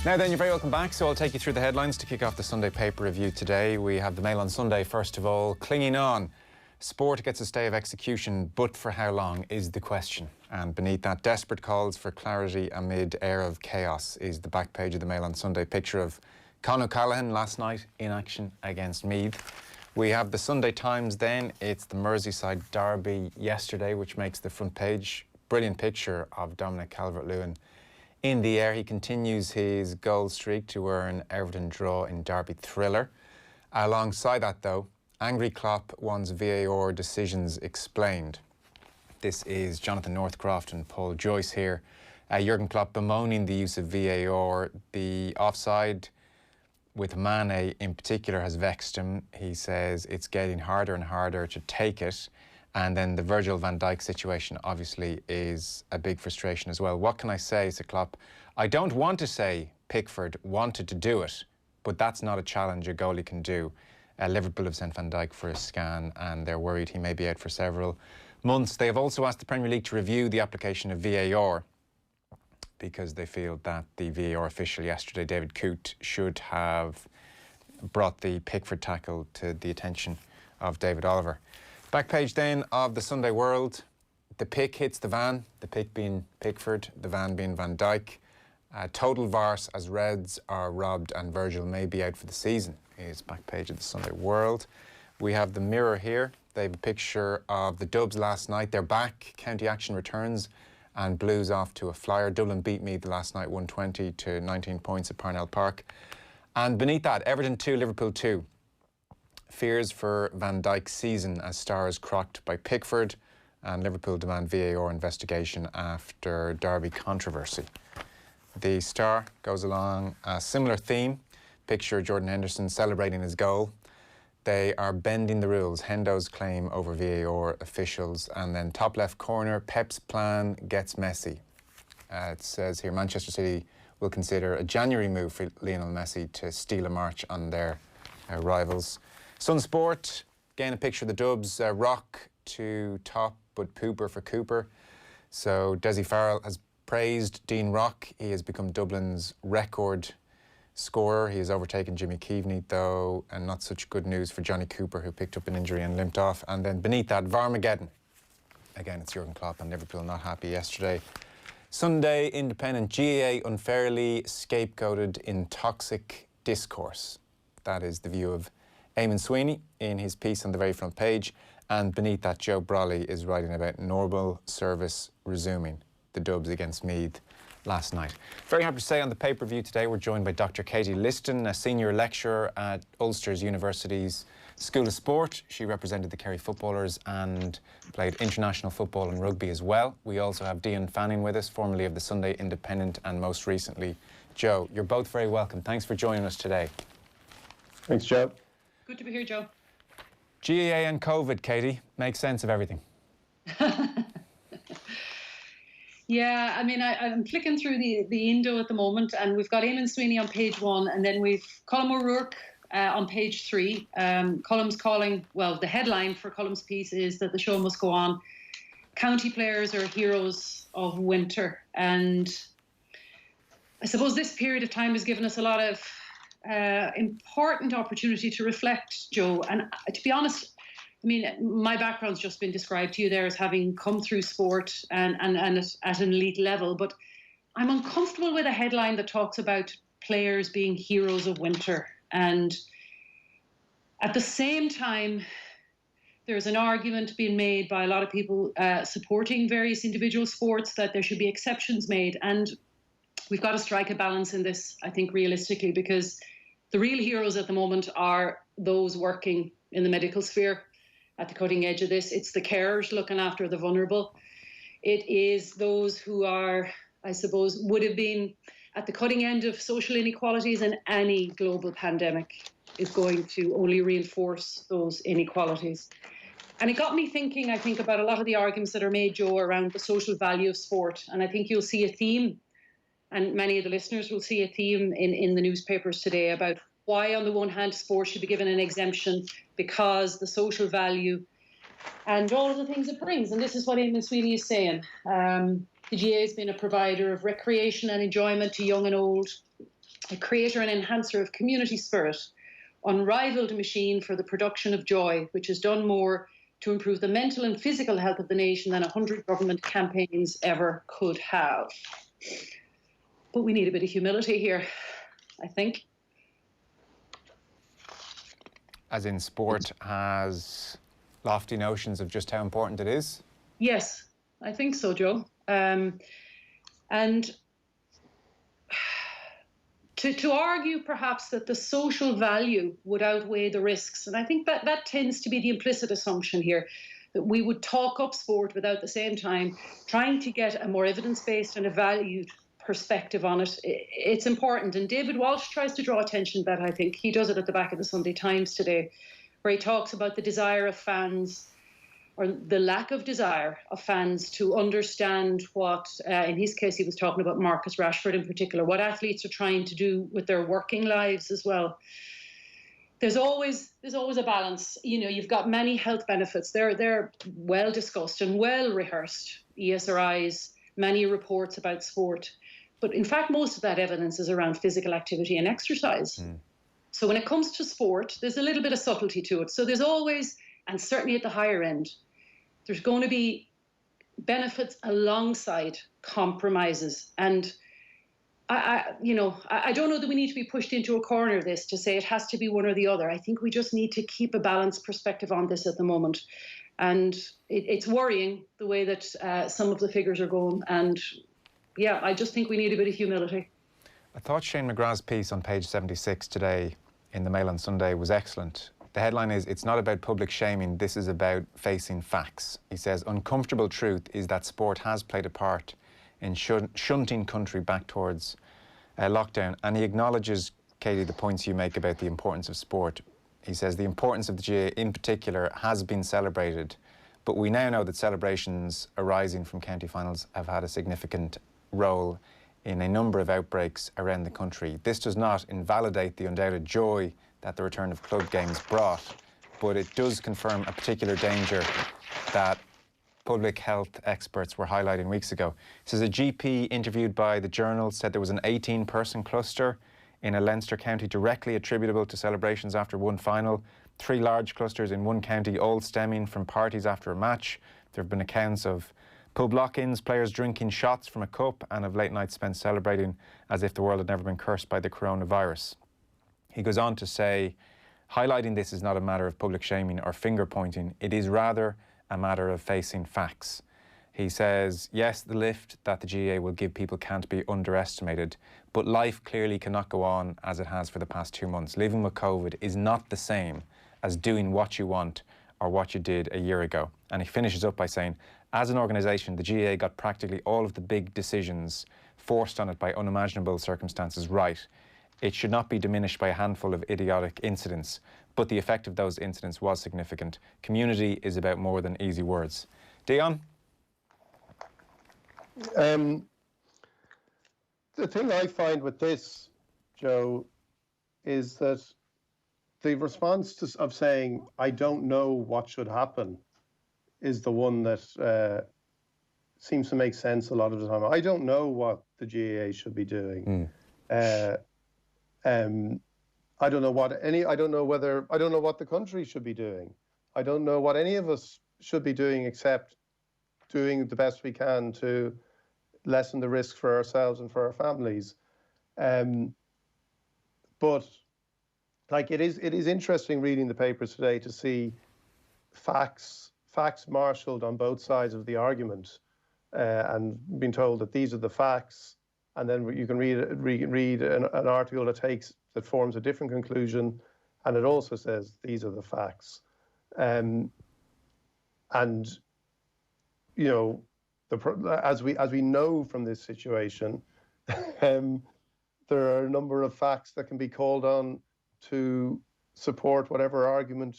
Now then, you're very welcome back. So I'll take you through the headlines to kick off the Sunday paper review today. We have the Mail on Sunday, first of all. Clinging on. Sport gets a stay of execution, but for how long is the question. And beneath that, desperate calls for clarity amid air of chaos is the back page of the Mail on Sunday. Picture of Con O'Callaghan last night in action against Meath. We have the Sunday Times then. It's the Merseyside derby yesterday, which makes the front page. Brilliant picture of Dominic Calvert-Lewin in the air. He continues his goal streak to earn Everton draw in derby thriller. Alongside that, though, angry Klopp wants VAR decisions explained. This is Jonathan Northcroft and Paul Joyce here. Jurgen Klopp bemoaning the use of VAR. The offside with Mane in particular has vexed him. He says it's getting harder and harder to take it. And then the Virgil van Dijk situation obviously is a big frustration as well. What can I say, said Klopp? I don't want to say Pickford wanted to do it, but that's not a challenge a goalie can do. Liverpool have sent Van Dijk for a scan and they're worried he may be out for several months. They have also asked the Premier League to review the application of VAR because they feel that the VAR official yesterday, David Coote, should have brought the Pickford tackle to the attention of David Oliver. Back page then of the Sunday World. The pick hits the van, the pick being Pickford, the van being Van Dijk. Total farce as Reds are robbed and Virgil may be out for the season is back page of the Sunday World. We have the Mirror here. They have a picture of the Dubs last night. They're back. County action returns and Blues off to a flyer. Dublin beat Meath last night 120 to 19 points at Parnell Park. And beneath that, Everton 2, Liverpool 2. Fears for Van Dijk's season as stars crocked by Pickford, and Liverpool demand VAR investigation after derby controversy. The Star goes along a similar theme. Picture Jordan Henderson celebrating his goal. They are bending the rules. Hendo's claim over VAR officials. And then top left corner, Pep's plan gets messy. It says here Manchester City will consider a January move for Lionel Messi to steal a march on their rivals. Sun Sport, again a picture of the Dubs, rock to top but pooper for Cooper. So Dessie Farrell has praised Dean Rock. He has become Dublin's record scorer. He has overtaken Jimmy Keaveney though, and not such good news for Johnny Cooper, who picked up an injury and limped off. And then beneath that, Varmageddon. Again, it's Jurgen Klopp and Liverpool not happy yesterday. Sunday Independent, GAA unfairly scapegoated in toxic discourse. That is the view of Eamon Sweeney in his piece on the very front page, and beneath that Joe Brolly is writing about normal service resuming. The Dubs against Meath last night. Very happy to say on the pay-per-view today we're joined by Dr Katie Liston, a senior lecturer at Ulster University's School of Sport. She represented the Kerry footballers and played international football and rugby as well. We also have Dion Fanning with us, formerly of the Sunday Independent and most recently Joe. You're both very welcome. Thanks for joining us today. Thanks, Joe. Good to be here, Joe. GAA and COVID, Katie, make sense of everything. Yeah, I mean, I'm flicking through the Indo at the moment, and we've got Eamon Sweeney on page 1, and then we've Colm O'Rourke on page 3. Colm's calling, well, the headline for Colm's piece is that the show must go on. County players are heroes of winter, and I suppose this period of time has given us a lot of important opportunity to reflect, Joe. And to be honest, I mean, my background's just been described to you there as having come through sport and at an elite level, but I'm uncomfortable with a headline that talks about players being heroes of winter. And at the same time, there's an argument being made by a lot of people supporting various individual sports that there should be exceptions made. And we've got to strike a balance in this, I think, realistically, because the real heroes at the moment are those working in the medical sphere at the cutting edge of this. It's the carers looking after the vulnerable. It is those who are, I suppose, would have been at the cutting end of social inequalities, and any global pandemic is going to only reinforce those inequalities. And it got me thinking, I think, about a lot of the arguments that are made, Joe, around the social value of sport. And I think you'll see a theme, and many of the listeners will see a theme in the newspapers today about why, on the one hand, sport should be given an exemption because the social value and all of the things it brings. And this is what Eamon Sweeney is saying. The GAA has been a provider of recreation and enjoyment to young and old. a creator and enhancer of community spirit, unrivaled machine for the production of joy, which has done more to improve the mental and physical health of the nation than 100 government campaigns ever could have. But we need a bit of humility here, I think. As in, sport has lofty notions of just how important it is? Yes, I think so, Joe. And to argue perhaps that the social value would outweigh the risks, and I think that tends to be the implicit assumption here, that we would talk up sport without at the same time trying to get a more evidence-based and a valued perspective on it. It's important. And David Walsh tries to draw attention to that, I think. He does it at the back of the Sunday Times today, where he talks about the desire of fans, or the lack of desire of fans, to understand what, in his case, he was talking about Marcus Rashford in particular, what athletes are trying to do with their working lives as well. There's always a balance. You know, you've got many health benefits. They're well discussed and well rehearsed. ESRIs, many reports about sport. But in fact, most of that evidence is around physical activity and exercise. So when it comes to sport, there's a little bit of subtlety to it. So there's always, and certainly at the higher end, there's going to be benefits alongside compromises. And I don't know that we need to be pushed into a corner of this to say it has to be one or the other. I think we just need to keep a balanced perspective on this at the moment. And it's worrying the way that some of the figures are going. And yeah, I just think we need a bit of humility. I thought Shane McGrath's piece on page 76 today in the Mail on Sunday was excellent. The headline is, "It's not about public shaming, this is about facing facts." He says, "Uncomfortable truth is that sport has played a part in shunting country back towards lockdown." And he acknowledges, Katie, the points you make about the importance of sport. He says the importance of the GAA in particular has been celebrated, but we now know that celebrations arising from county finals have had a significant role in a number of outbreaks around the country. This does not invalidate the undoubted joy that the return of club games brought, but it does confirm a particular danger that public health experts were highlighting weeks ago. It says a GP interviewed by the Journal said there was an 18-person cluster in a Leinster county directly attributable to celebrations after one final. 3 large clusters in one county, all stemming from parties after a match. There have been accounts of pub lock-ins, players drinking shots from a cup, and of late nights spent celebrating as if the world had never been cursed by the coronavirus. He goes on to say, highlighting this is not a matter of public shaming or finger pointing, it is rather a matter of facing facts. He says, yes, the lift that the GAA will give people can't be underestimated, but life clearly cannot go on as it has for the past 2 months. Living with COVID is not the same as doing what you want or what you did a year ago. And he finishes up by saying, as an organisation, the GAA got practically all of the big decisions forced on it by unimaginable circumstances right. It should not be diminished by a handful of idiotic incidents, but the effect of those incidents was significant. Community is about more than easy words. Dion? The thing I find with this, Joe, is that the response of saying, I don't know what should happen, is the one that seems to make sense a lot of the time. I don't know what the GAA should be doing. I don't know what the country should be doing. I don't know what any of us should be doing except doing the best we can to lessen the risk for ourselves and for our families. But like it is interesting reading the papers today to see facts marshalled on both sides of the argument, and being told that these are the facts, and then you can read an article that forms a different conclusion, and it also says these are the facts. And you know, as we know from this situation, there are a number of facts that can be called on to support whatever argument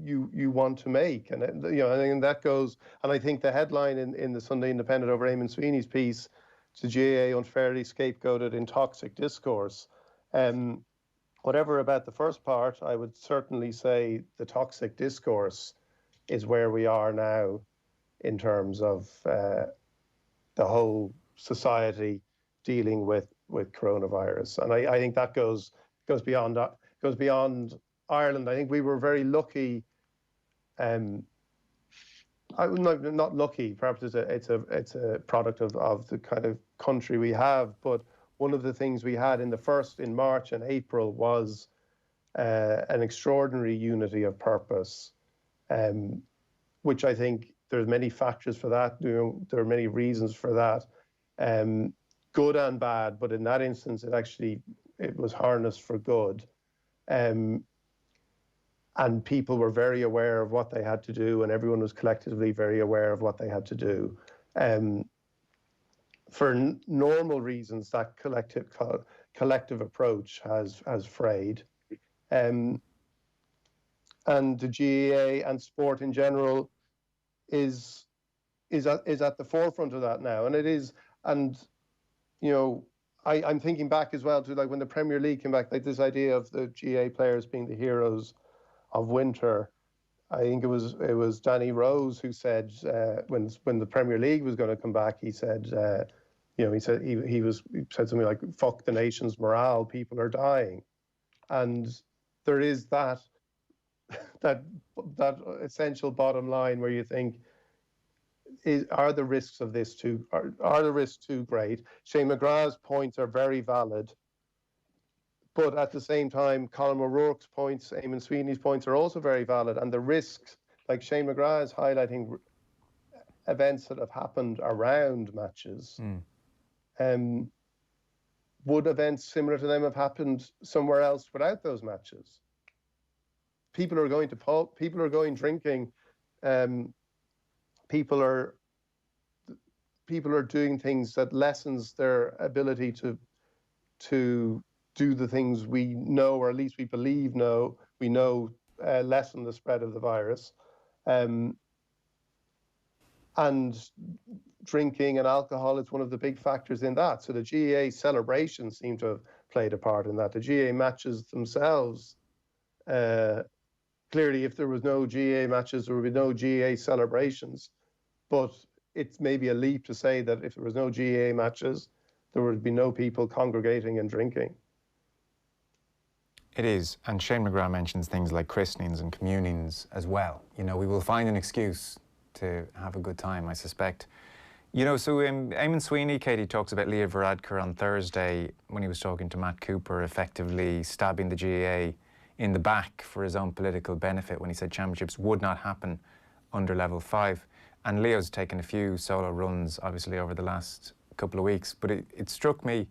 you want to make, and you know, and that goes. And I think the headline in the Sunday Independent over Eamon Sweeney's piece, "The GAA unfairly scapegoated in toxic discourse." Whatever about the first part, I would certainly say the toxic discourse is where we are now in terms of the whole society dealing with coronavirus, and I think that goes beyond Ireland. I think we were very lucky. Not lucky. Perhaps it's a product of the kind of country we have. But one of the things we had in March and April was an extraordinary unity of purpose, which I think there's many factors for that. There are many reasons for that, good and bad. But in that instance, it was harnessed for good. And people were very aware of what they had to do, and everyone was collectively very aware of what they had to do. For normal reasons, that collective approach has frayed. And the GAA and sport in general is at the forefront of that now, and it is. And I'm thinking back as well to like when the Premier League came back, like this idea of the GAA players being the heroes of winter. I think it was Danny Rose who said when the Premier League was going to come back, he said he said something like "fuck the nation's morale, people are dying," and there is that essential bottom line where you think, are the risks of this are the risks too great? Shane McGrath's points are very valid. But at the same time, Colin O'Rourke's points, Eamon Sweeney's points are also very valid. And the risks, like Shane McGrath is highlighting events that have happened around matches. Would events similar to them have happened somewhere else without those matches? People are going to pub, people are going drinking, people are doing things that lessens their ability to do the things we know, or at least we believe lessen the spread of the virus. And drinking and alcohol is one of the big factors in that. So the GAA celebrations seem to have played a part in that. The GAA matches themselves, clearly if there was no GAA matches, there would be no GAA celebrations. But it's maybe a leap to say that if there was no GAA matches, there would be no people congregating and drinking. It is, and Shane McGrath mentions things like christenings and communings as well. We will find an excuse to have a good time, I suspect. So Eamon Sweeney, Katie, talks about Leo Varadkar on Thursday when he was talking to Matt Cooper, effectively stabbing the GAA in the back for his own political benefit when he said championships would not happen under level 5. And Leo's taken a few solo runs, obviously, over the last couple of weeks. But it struck me,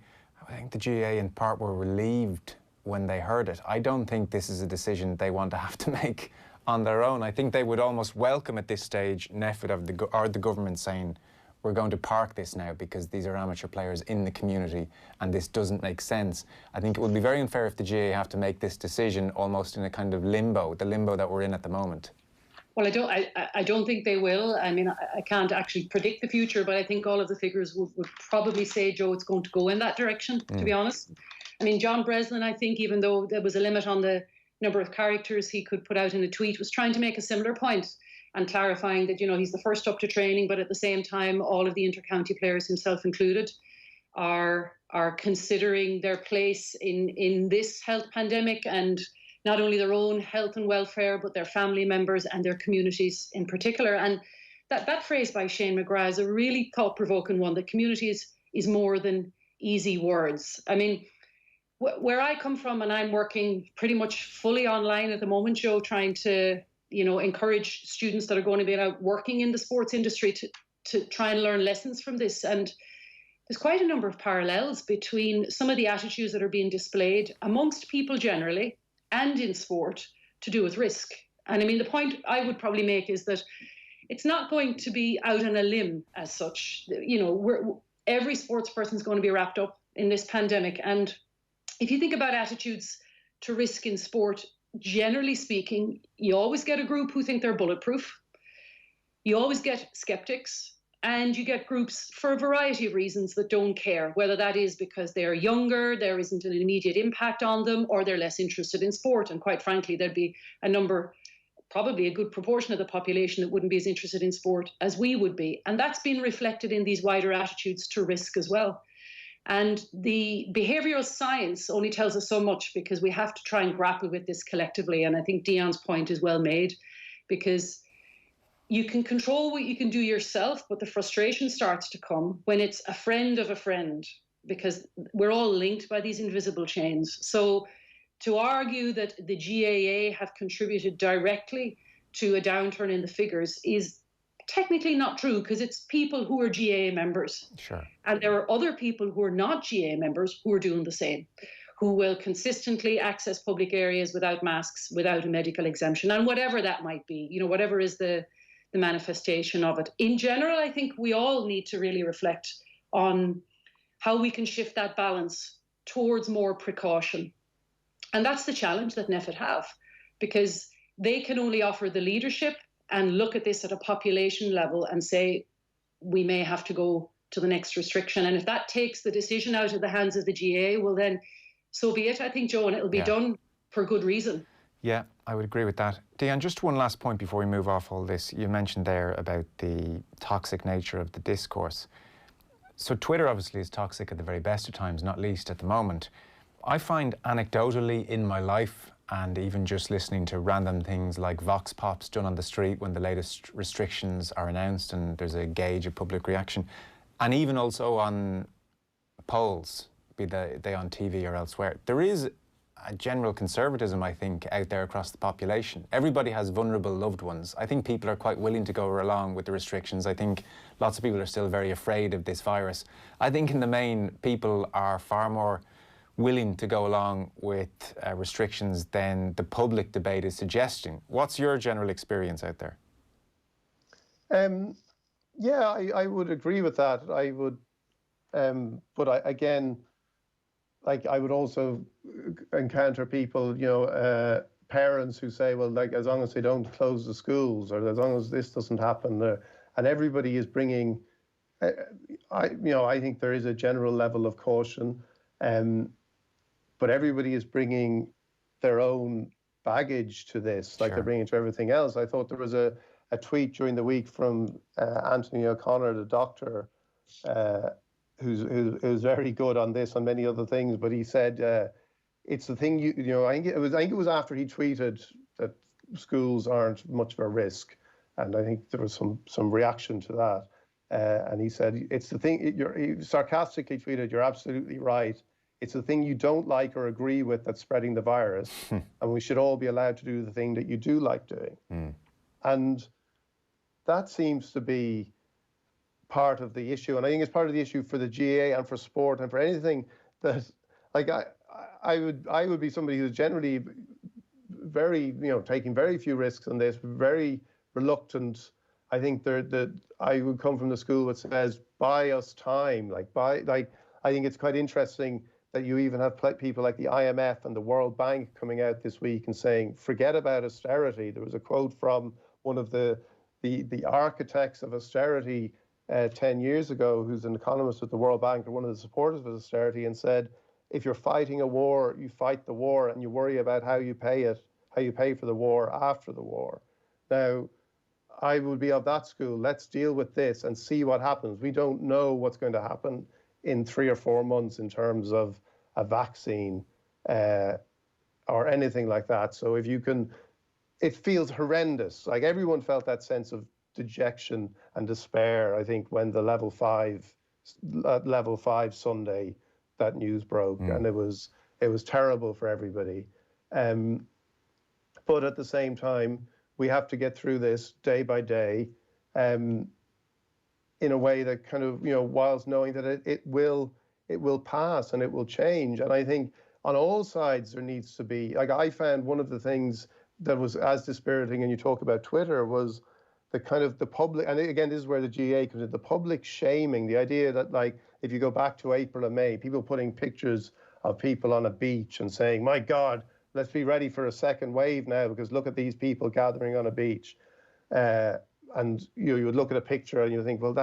I think the GAA in part were relieved when they heard it. I don't think this is a decision they want to have to make on their own. I think they would almost welcome at this stage an effort of the government saying, we're going to park this now because these are amateur players in the community and this doesn't make sense. I think it would be very unfair if the GAA have to make this decision almost in a kind of limbo, the limbo that we're in at the moment. Well, I don't think they will. I mean, I can't actually predict the future, but I think all of the figures would probably say, Joe, it's going to go in that direction, to be honest. I mean, John Breslin, I think, even though there was a limit on the number of characters he could put out in a tweet, was trying to make a similar point and clarifying that, he's the first up to training, but at the same time, all of the inter-county players, himself included, are considering their place in this health pandemic, and not only their own health and welfare, but their family members and their communities in particular. And that phrase by Shane McGrath is a really thought-provoking one, that community is more than easy words. I mean, where I come from, and I'm working pretty much fully online at the moment, Joe, trying to, encourage students that are going to be out working in the sports industry to try and learn lessons from this. And there's quite a number of parallels between some of the attitudes that are being displayed amongst people generally and in sport to do with risk. And I mean, the point I would probably make is that it's not going to be out on a limb as such. Every sports person is going to be wrapped up in this pandemic. And if you think about attitudes to risk in sport, generally speaking, you always get a group who think they're bulletproof. You always get skeptics, and you get groups for a variety of reasons that don't care, whether that is because they're younger, there isn't an immediate impact on them, or they're less interested in sport. And quite frankly, there'd be a number, probably a good proportion of the population that wouldn't be as interested in sport as we would be. And that's been reflected in these wider attitudes to risk as well. And the behavioral science only tells us so much, because we have to try and grapple with this collectively. And I think Dion's point is well made, because you can control what you can do yourself, but the frustration starts to come when it's a friend of a friend, because we're all linked by these invisible chains. So to argue that the GAA have contributed directly to a downturn in the figures is technically not true, because it's people who are GAA members. Sure. And there are other people who are not GAA members who are doing the same, who will consistently access public areas without masks, without a medical exemption, and whatever that might be, whatever is the manifestation of it. In general, I think we all need to really reflect on how we can shift that balance towards more precaution. And that's the challenge that NPHET have, because they can only offer the leadership and look at this at a population level and say, we may have to go to the next restriction. And if that takes the decision out of the hands of the GAA, well then, so be it, I think, Joe, and it'll be done for good reason. Yeah, I would agree with that. Dion, just one last point before we move off all this. You mentioned there about the toxic nature of the discourse. So Twitter obviously is toxic at the very best of times, not least at the moment. I find anecdotally in my life, and even just listening to random things like vox pops done on the street when the latest restrictions are announced and there's a gauge of public reaction, and even also on polls, be they on TV or elsewhere, there is a general conservatism, I think, out there across the population. Everybody has vulnerable loved ones. I think people are quite willing to go along with the restrictions. I think lots of people are still very afraid of this virus. I think in the main, people are far more willing to go along with restrictions than the public debate is suggesting. What's your general experience out there? Yeah, I would agree with that. I would, but again, like I would also encounter people, parents who say, well, like as long as they don't close the schools, or as long as this doesn't happen, and everybody is bringing, I think there is a general level of caution, but everybody is bringing their own baggage to this, like they're bringing to everything else. I thought there was a tweet during the week from Anthony O'Connor, the doctor, who's very good on this, on many other things, but he said it's the thing I think it was after he tweeted that schools aren't much of a risk, and I think there was some reaction to that, and he said it's the thing. He sarcastically tweeted, "You're absolutely right. It's the thing you don't like or agree with that's spreading the virus, and we should all be allowed to do the thing that you do like doing." And that seems to be part of the issue, and I think it's part of the issue for the GAA and for sport and for anything that, like, I would be somebody who's generally very, taking very few risks on this, very reluctant. I think I would come from the school that says, buy us time, I think it's quite interesting that you even have people like the IMF and the World Bank coming out this week and saying, forget about austerity. There was a quote from one of the architects of austerity 10 years ago, who's an economist at the World Bank, or one of the supporters of austerity, and said, if you're fighting a war, you fight the war and you worry about how you pay for the war after the war. Now, I would be of that school. Let's deal with this and see what happens. We don't know what's going to happen in 3 or 4 months in terms of a vaccine or anything like that. So if you can, it feels horrendous. Like everyone felt that sense of dejection and despair, I think, when the level 5 Sunday, that news broke, and it was terrible for everybody. But at the same time, we have to get through this day by day, in a way that kind of, whilst knowing that it will pass and it will change. And I think on all sides there needs to be, like, I found one of the things that was as dispiriting, and you talk about Twitter, was the kind of the public, and again, this is where the GAA comes in, the public shaming, the idea that, like, if you go back to April and May, people putting pictures of people on a beach and saying, my God, let's be ready for a second wave now, because look at these people gathering on a beach. And you would look at a picture and you think, well,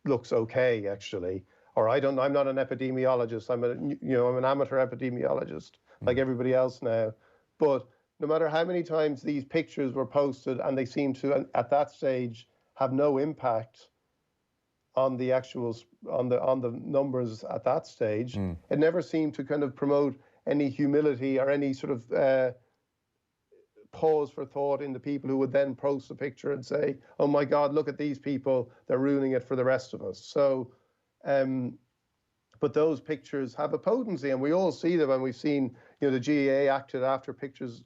looks okay, actually. Or I'm not an epidemiologist. I'm an amateur epidemiologist, like everybody else now. But no matter how many times these pictures were posted and they seem to, at that stage, have no impact, on the actual on the numbers at that stage. It never seemed to kind of promote any humility or any sort of pause for thought in the people who would then post a picture and say, "Oh my God, look at these people! They're ruining it for the rest of us." So, but those pictures have a potency, and we all see them, and we've seen, the GAA acted after pictures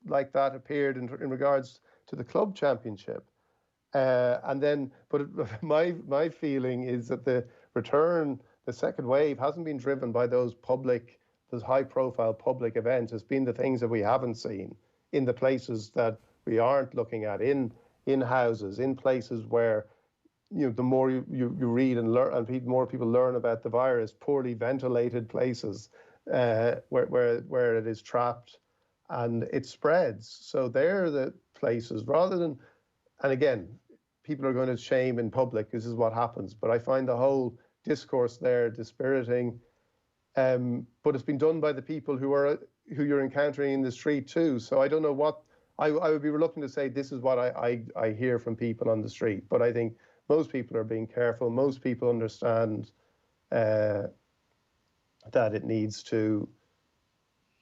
like that appeared in regards to the club championship. And then, but my feeling is that the second wave hasn't been driven by those high-profile public events. It's been the things that we haven't seen in the places that we aren't looking at, in houses, in places where, the more you read and learn, and more people learn about the virus, poorly ventilated places where it is trapped and it spreads. So they're the places rather than, and again, people are going to shame in public. This is what happens. But I find the whole discourse there dispiriting. But it's been done by the people who you're encountering in the street too. So I don't know what I would be reluctant to say. This is what I hear from people on the street. But I think most people are being careful. Most people understand that it needs to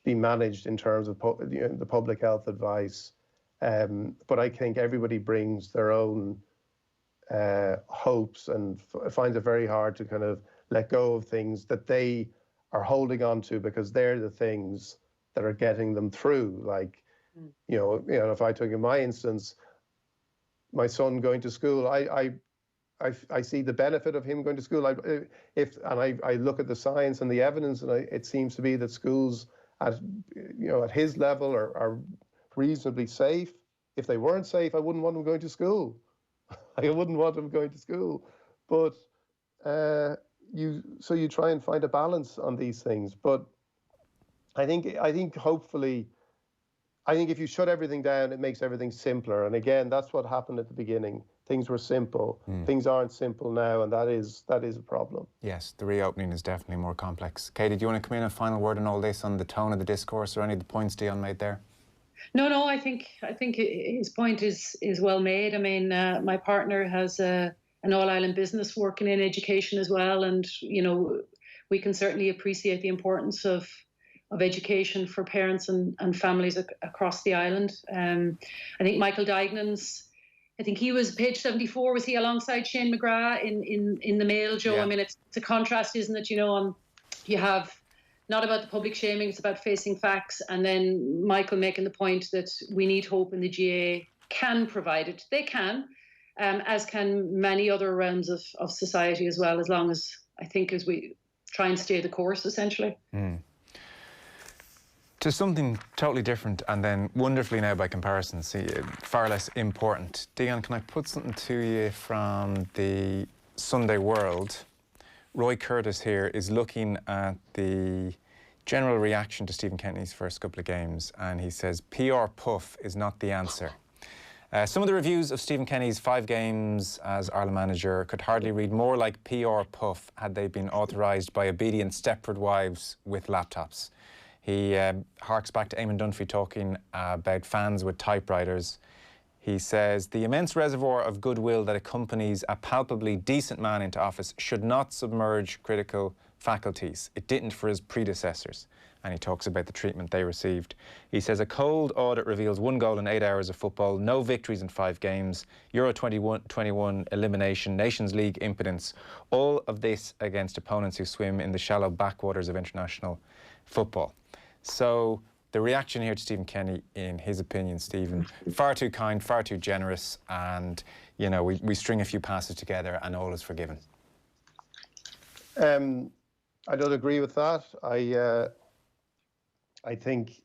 be managed in terms of the public health advice. But I think everybody brings their own hopes and finds it very hard to kind of let go of things that they are holding on to because they're the things that are getting them through. Like, if I took in my instance, my son going to school, I see the benefit of him going to school. I look at the science and the evidence, and it seems to be that schools at his level are reasonably safe. If they weren't safe, I wouldn't want them going to school. I wouldn't want them going to school. But you try and find a balance on these things. But I think hopefully, if you shut everything down, it makes everything simpler. And again, that's what happened at the beginning. Things were simple. Things aren't simple now, and that is a problem. Yes, the reopening is definitely more complex. Katie, do you want to come in a final word on all this, on the tone of the discourse, or any of the points Dion made there? No, I think his point is well made. I mean, my partner has an all-island business working in education as well, and we can certainly appreciate the importance of education for parents and families across the island. I think Michael Dignan's, I think he was page 74. Was he alongside Shane McGrath in the Mail, Joe? Yeah. I mean, it's a contrast, isn't it? You have not about the public shaming, it's about facing facts. And then Michael making the point that we need hope, and the GAA can provide it. They can, as can many other realms of society as well, as long as we try and stay the course, essentially. To something totally different, and then wonderfully now by comparison, far less important. Dion, can I put something to you from the Sunday World? Roy Curtis here is looking at the general reaction to Stephen Kenny's first couple of games, and he says, PR puff is not the answer. Some of the reviews of Stephen Kenny's 5 games as Ireland manager could hardly read more like PR puff had they been authorised by obedient Stepford wives with laptops. He harks back to Eamon Dunphy talking about fans with typewriters. He says, the immense reservoir of goodwill that accompanies a palpably decent man into office should not submerge critical faculties. It didn't for his predecessors. And he talks about the treatment they received. He says, a cold audit reveals 1 goal in 8 hours of football, no victories in 5 games, Euro 2021 elimination, Nations League impotence. All of this against opponents who swim in the shallow backwaters of international football. So the reaction here to Stephen Kenny, in his opinion, Stephen, far too kind, far too generous, and, we string a few passes together and all is forgiven. I don't agree with that. I think,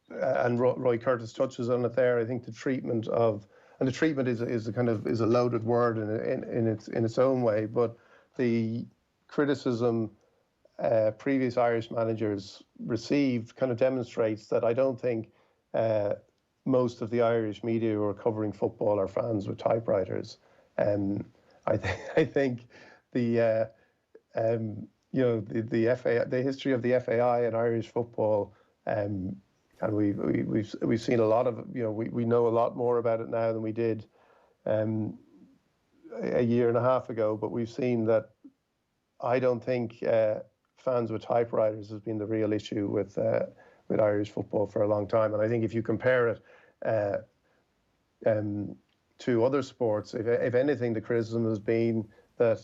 and Roy Curtis touches on it there, I think the treatment is a loaded word in its own way, but the criticism previous Irish managers received kind of demonstrates that I don't think most of the Irish media who are covering football are fans with typewriters. I think the FA, the history of the FAI and Irish football, and we've seen a lot of, we know a lot more about it now than we did a year and a half ago, but we've seen that I don't think fans with typewriters has been the real issue with Irish football for a long time. And I think if you compare it to other sports, if anything, the criticism has been that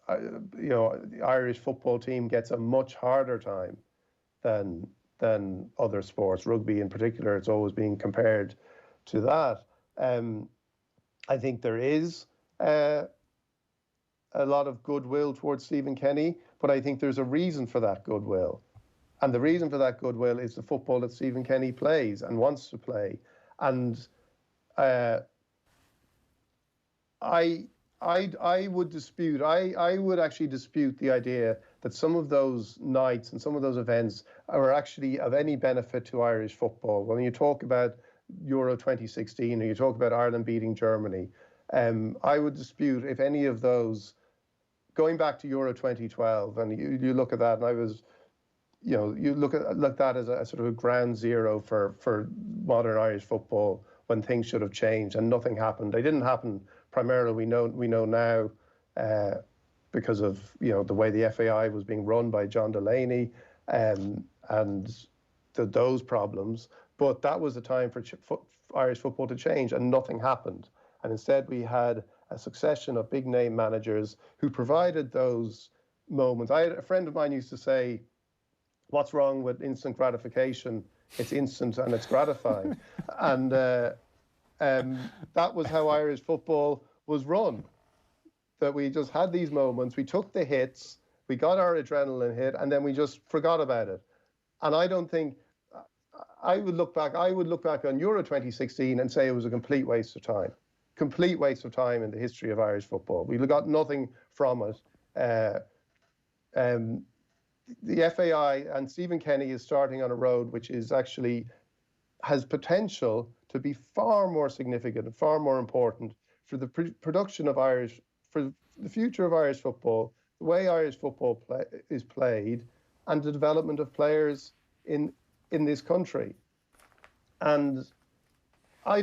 the Irish football team gets a much harder time than other sports. Rugby in particular, it's always being compared to that. I think there is a lot of goodwill towards Stephen Kenny, but I think there's a reason for that goodwill. And the reason for that goodwill is the football that Stephen Kenny plays and wants to play. And I would dispute, I would actually dispute the idea that some of those nights and some of those events are actually of any benefit to Irish football. When you talk about Euro 2016 or you talk about Ireland beating Germany, I would dispute if any of those, going back to Euro 2012, and you look at that, and I was, you look at that as a sort of a ground zero for modern Irish football when things should have changed and nothing happened. They didn't happen primarily, we know now, because of the way the FAI was being run by John Delaney and those problems. But that was the time for Irish football to change, and nothing happened. And instead, we had a succession of big name managers who provided those moments. A friend of mine used to say, "What's wrong with instant gratification? It's instant and it's gratifying." And that was how Irish football was run. That we just had these moments, we took the hits, we got our adrenaline hit, and then we just forgot about it. And I don't think, I would look back on Euro 2016 and say it was a complete waste of time. Complete waste of time in the history of Irish football. We got nothing from it. The FAI and Stephen Kenny is starting on a road which is actually has potential to be far more significant and far more important for the production of Irish, for the future of Irish football, the way Irish football is played, and the development of players in this country. And I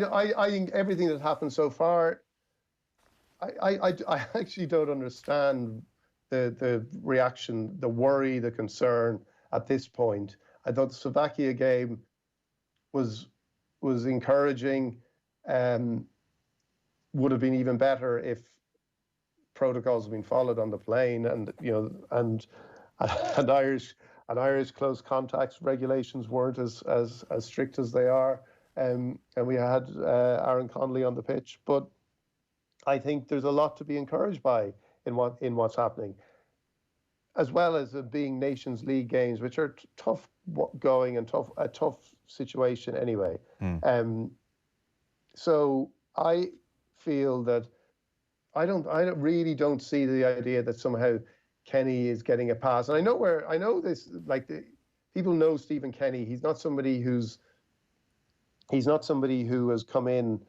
think everything that happened so far, I actually don't understand the reaction, the worry, the concern at this point. I thought the Slovakia game was encouraging, would have been even better if protocols had been followed on the plane, and Irish close contacts regulations weren't as strict as they are, and we had Aaron Connolly on the pitch. But I think there's a lot to be encouraged by in what's happening, as well as being Nations League games, which are tough going and a tough situation anyway. So I feel that I really don't see the idea that somehow Kenny is getting a pass. And I know this, like, people know Stephen Kenny. He's not somebody who has come in.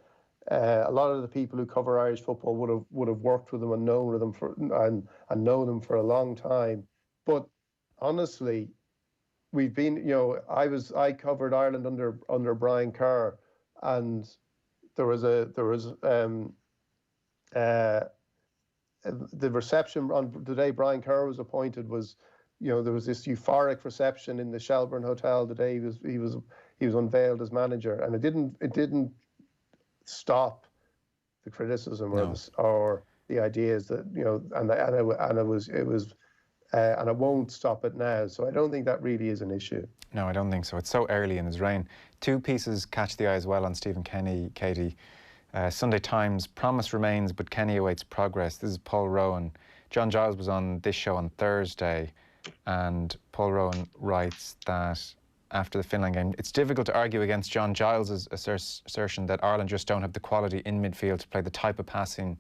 A lot of the people who cover Irish football would have worked with them and known them for a long time. But honestly, we've been, I covered Ireland under Brian Kerr, and there was the reception on the day Brian Kerr was appointed was, there was this euphoric reception in the Shelbourne Hotel the day he was unveiled as manager, and it didn't stop the criticism or the ideas that and it won't stop it now. So I don't think that really is an issue. No, I don't think so. It's so early in his reign. Two pieces catch the eye as well on Stephen Kenny, Katie. Sunday Times, promise remains, but Kenny awaits progress. This is Paul Rowan. John Giles was on this show on Thursday, and Paul Rowan writes that after the Finland game, it's difficult to argue against John Giles' assertion that Ireland just don't have the quality in midfield to play the type of passing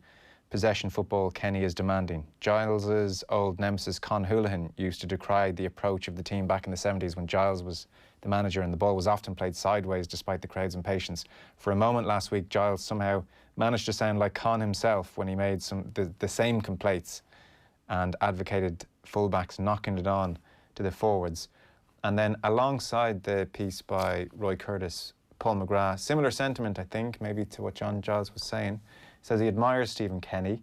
possession football Kenny is demanding. Giles's old nemesis Con Houlihan used to decry the approach of the team back in the 70s when Giles was the manager, and the ball was often played sideways despite the crowd's impatience. For a moment last week, Giles somehow managed to sound like Con himself when he made the same complaints and advocated fullbacks knocking it on to the forwards. And then alongside the piece by Roy Curtis, Paul McGrath, similar sentiment, I think, maybe to what John Giles was saying, Says he admires Stephen Kenny,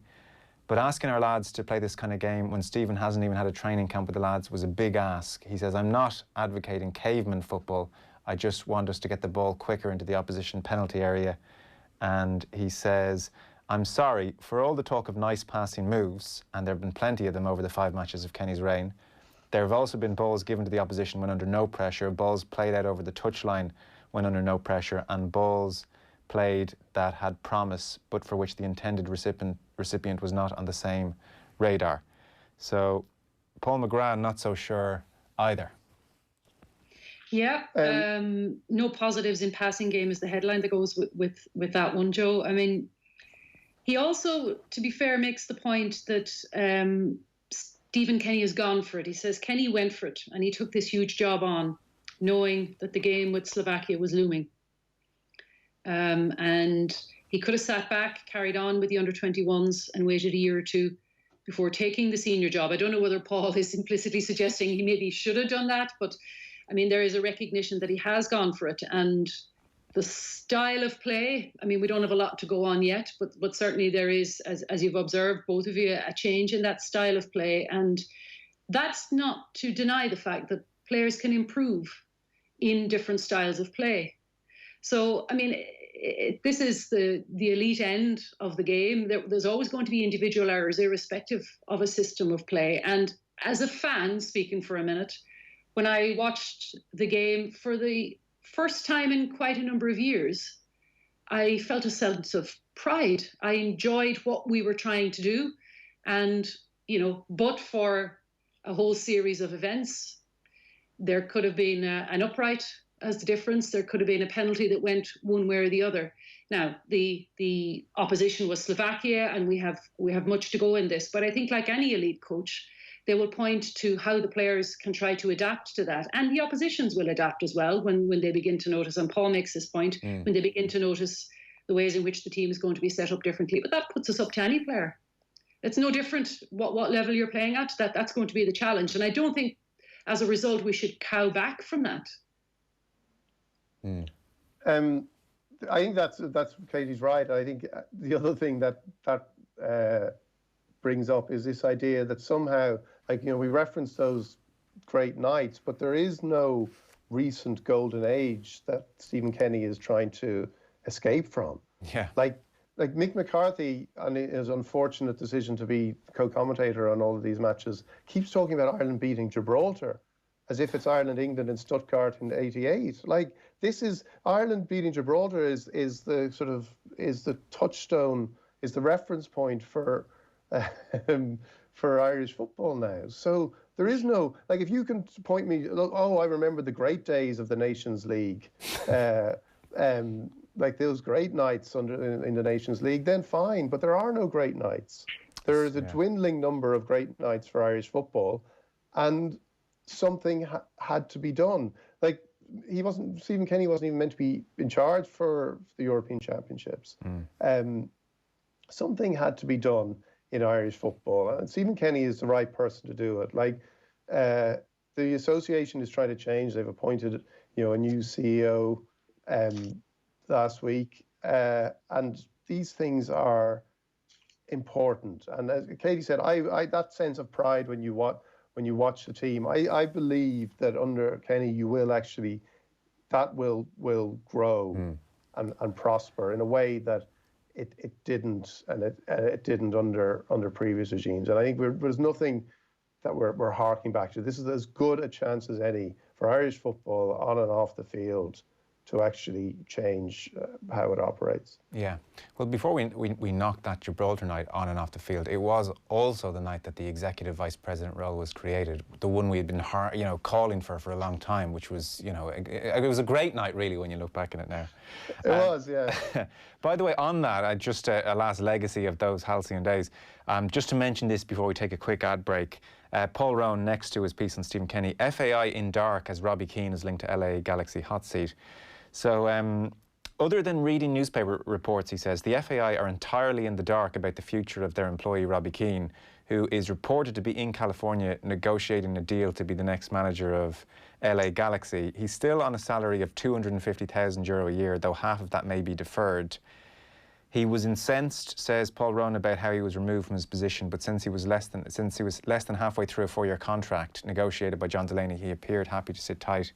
but asking our lads to play this kind of game when Stephen hasn't even had a training camp with the lads was a big ask. He says, I'm not advocating caveman football. I just want us to get the ball quicker into the opposition penalty area. And he says, I'm sorry, for all the talk of nice passing moves, and there have been plenty of them over the 5 matches of Kenny's reign, there have also been balls given to the opposition when under no pressure, balls played out over the touchline when under no pressure, and balls played that had promise, but for which the intended recipient was not on the same radar. So Paul McGrath, not so sure either. Yeah, no positives in passing game is the headline that goes with that one, Joe. I mean, he also, to be fair, makes the point that Stephen Kenny has gone for it. He says Kenny went for it and he took this huge job on, knowing that the game with Slovakia was looming. And he could have sat back, carried on with the under-21s and waited a year or two before taking the senior job. I don't know whether Paul is implicitly suggesting he maybe should have done that, but I mean, there is a recognition that he has gone for it. And the style of play, I mean, we don't have a lot to go on yet, but certainly there is, as you've observed, both of you, a change in that style of play. And that's not to deny the fact that players can improve in different styles of play. So, I mean, this is the elite end of the game. There's always going to be individual errors, irrespective of a system of play. And as a fan, speaking for a minute, when I watched the game for the first time in quite a number of years, I felt a sense of pride. I enjoyed what we were trying to do. And, you know, but for a whole series of events, there could have been an upright as the difference. There could have been a penalty that went one way or the other. Now, the opposition was Slovakia, and we have much to go in this. But I think, like any elite coach, they will point to how the players can try to adapt to that. And the oppositions will adapt as well when they begin to notice, and Paul makes this point, when they begin to notice the ways in which the team is going to be set up differently. But that puts us up to any player. It's no different what level you're playing at. That's going to be the challenge. And I don't think, as a result, we should cow back from that. I think that's Katie's right. I think the other thing that brings up is this idea that somehow, like, you know, we reference those great nights, but there is no recent golden age that Stephen Kenny is trying to escape from. Yeah. Like Mick McCarthy, and his unfortunate decision to be co-commentator on all of these matches, keeps talking about Ireland beating Gibraltar as if it's Ireland-England in Stuttgart in '88. Like, this is Ireland beating Gibraltar is the touchstone, is the reference point for Irish football now. So there is no, like, if you can point me, oh, I remember the great days of the Nations League, like those great nights in the Nations League, then fine. But there are no great nights. There is a dwindling number of great nights for Irish football, and something had to be done. Like, Stephen Kenny wasn't even meant to be in charge for the European Championships. Something had to be done in Irish football, and Stephen Kenny is the right person to do it. Like, the association is trying to change. They've appointed, you know, a new CEO last week, and these things are important. And as Katie said, I that sense of pride when you watch the team, I believe that under Kenny you will actually, that will grow and prosper in a way that it didn't, and it didn't under previous regimes. And I think there's nothing that we're harking back to. This is as good a chance as any for Irish football on and off the field to actually change how it operates. Yeah. Well, before we knocked that Gibraltar night on and off the field, it was also the night that the executive vice president role was created, the one we had been calling for a long time, which was, you know, it was a great night, really, when you look back on it now. It was, yeah. By the way, on that, just a last legacy of those halcyon days, just to mention this before we take a quick ad break, Paul Rowan, next to his piece on Stephen Kenny, FAI in dark as Robbie Keane is linked to LA Galaxy hot seat. So other than reading newspaper reports, he says, the FAI are entirely in the dark about the future of their employee, Robbie Keane, who is reported to be in California negotiating a deal to be the next manager of LA Galaxy. He's still on a salary of €250,000 a year, though half of that may be deferred. He was incensed, says Paul Rowan, about how he was removed from his position, but since he was less than halfway through a 4-year contract negotiated by John Delaney, he appeared happy to sit tight.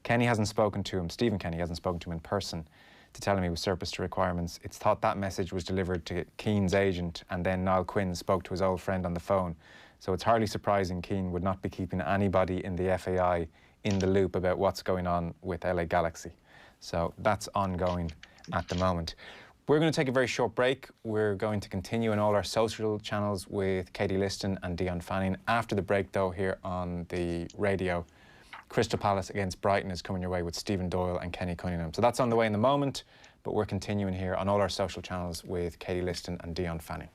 Kenny hasn't spoken to him, Stephen Kenny hasn't spoken to him in person to tell him he was surplus to requirements. It's thought that message was delivered to Keane's agent, and then Niall Quinn spoke to his old friend on the phone. So it's hardly surprising Keane would not be keeping anybody in the FAI in the loop about what's going on with LA Galaxy. So that's ongoing at the moment. We're going to take a very short break. We're going to continue in all our social channels with Katie Liston and Dion Fanning. After the break, though, here on the radio, Crystal Palace against Brighton is coming your way with Stephen Doyle and Kenny Cunningham. So that's on the way in the moment, but we're continuing here on all our social channels with Katie Liston and Dion Fanning.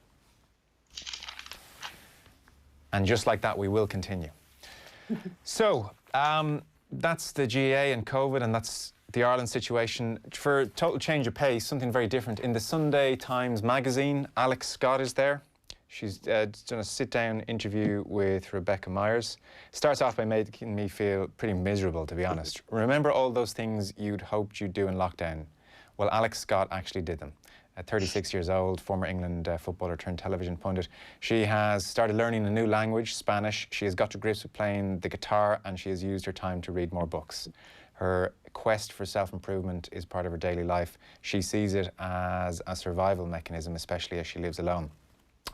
And just like that, we will continue. So that's the GAA and COVID, and that's the Ireland situation. For a total change of pace, something very different. In the Sunday Times magazine, Alex Scott is there. She's done a sit-down interview with Rebecca Myers. Starts off by making me feel pretty miserable, to be honest. Remember all those things you'd hoped you'd do in lockdown? Well, Alex Scott actually did them. At 36 years old, former England footballer turned television pundit. She has started learning a new language, Spanish. She has got to grips with playing the guitar, and she has used her time to read more books. Her quest for self-improvement is part of her daily life. She sees it as a survival mechanism, especially as she lives alone.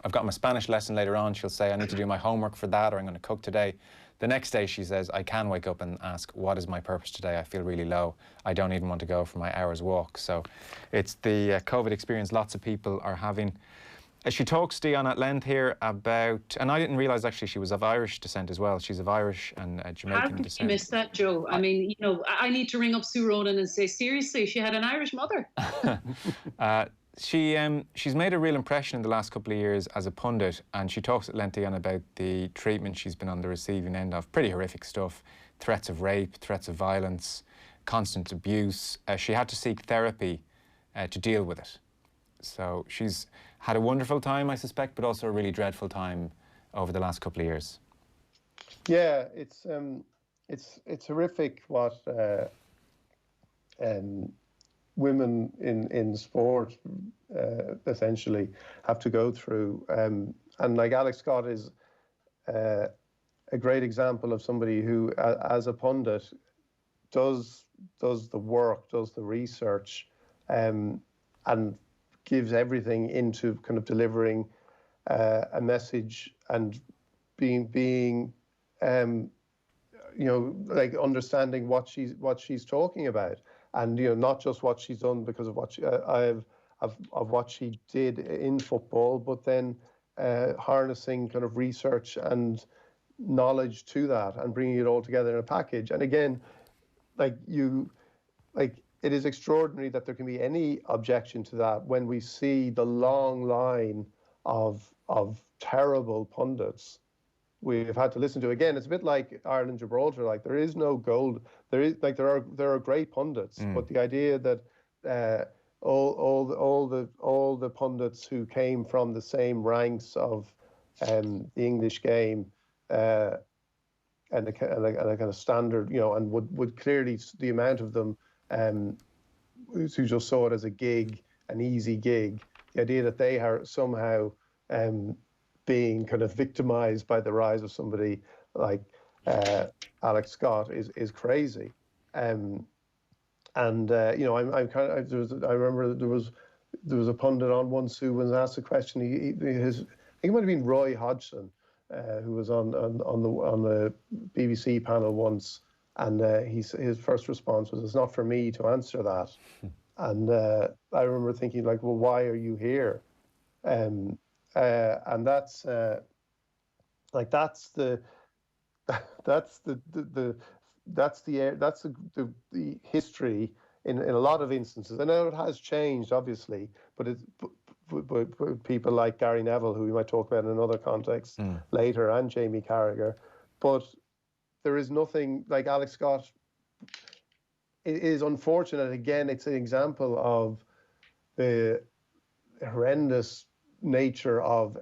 I've got my Spanish lesson later on. She'll say, I need to do my homework for that, or I'm going to cook today. The next day, she says, I can wake up and ask, what is my purpose today? I feel really low. I don't even want to go for my hour's walk. So it's the COVID experience lots of people are having. She talks, Dion, at length here about, and I didn't realise actually she was of Irish descent as well. She's of Irish and Jamaican descent. How did you miss that, Joe? I mean, you know, I need to ring up Sue Ronan and say, seriously, she had an Irish mother. She's made a real impression in the last couple of years as a pundit, and she talks at length on about the treatment she's been on the receiving end of. Pretty horrific stuff. Threats of rape, threats of violence, constant abuse. She had to seek therapy to deal with it. So she's had a wonderful time, I suspect, but also a really dreadful time over the last couple of years. Yeah, it's horrific what women in sport essentially have to go through. And like Alex Scott is a great example of somebody who, as a pundit, does the work, does the research, and gives everything into kind of delivering a message and being you know, like understanding what she's talking about, and you know, not just what she's done because of what of what she did in football, but then harnessing kind of research and knowledge to that and bringing it all together in a package. And again, it is extraordinary that there can be any objection to that when we see the long line of terrible pundits we've had to listen to. Again, it's a bit like Ireland Gibraltar. Like, there is no gold. There are great pundits, but the idea that all the pundits who came from the same ranks of the English game and a kind of standard, you know, and would clearly, the amount of them who just saw it as a gig, an easy gig, the idea that they are somehow being kind of victimized by the rise of somebody like Alex Scott is crazy. You know, I'm kind of, I remember there was a pundit on once who was asked a question. I think it might have been Roy Hodgson, who was on the BBC panel once, and his first response was, "It's not for me to answer that." And I remember thinking, like, well, why are you here? And that's like that's the history in a lot of instances. I know it has changed, obviously, but people like Gary Neville, who we might talk about in another context later, and Jamie Carragher. But there is nothing like Alex Scott. It is unfortunate. Again, it's an example of the horrendous nature of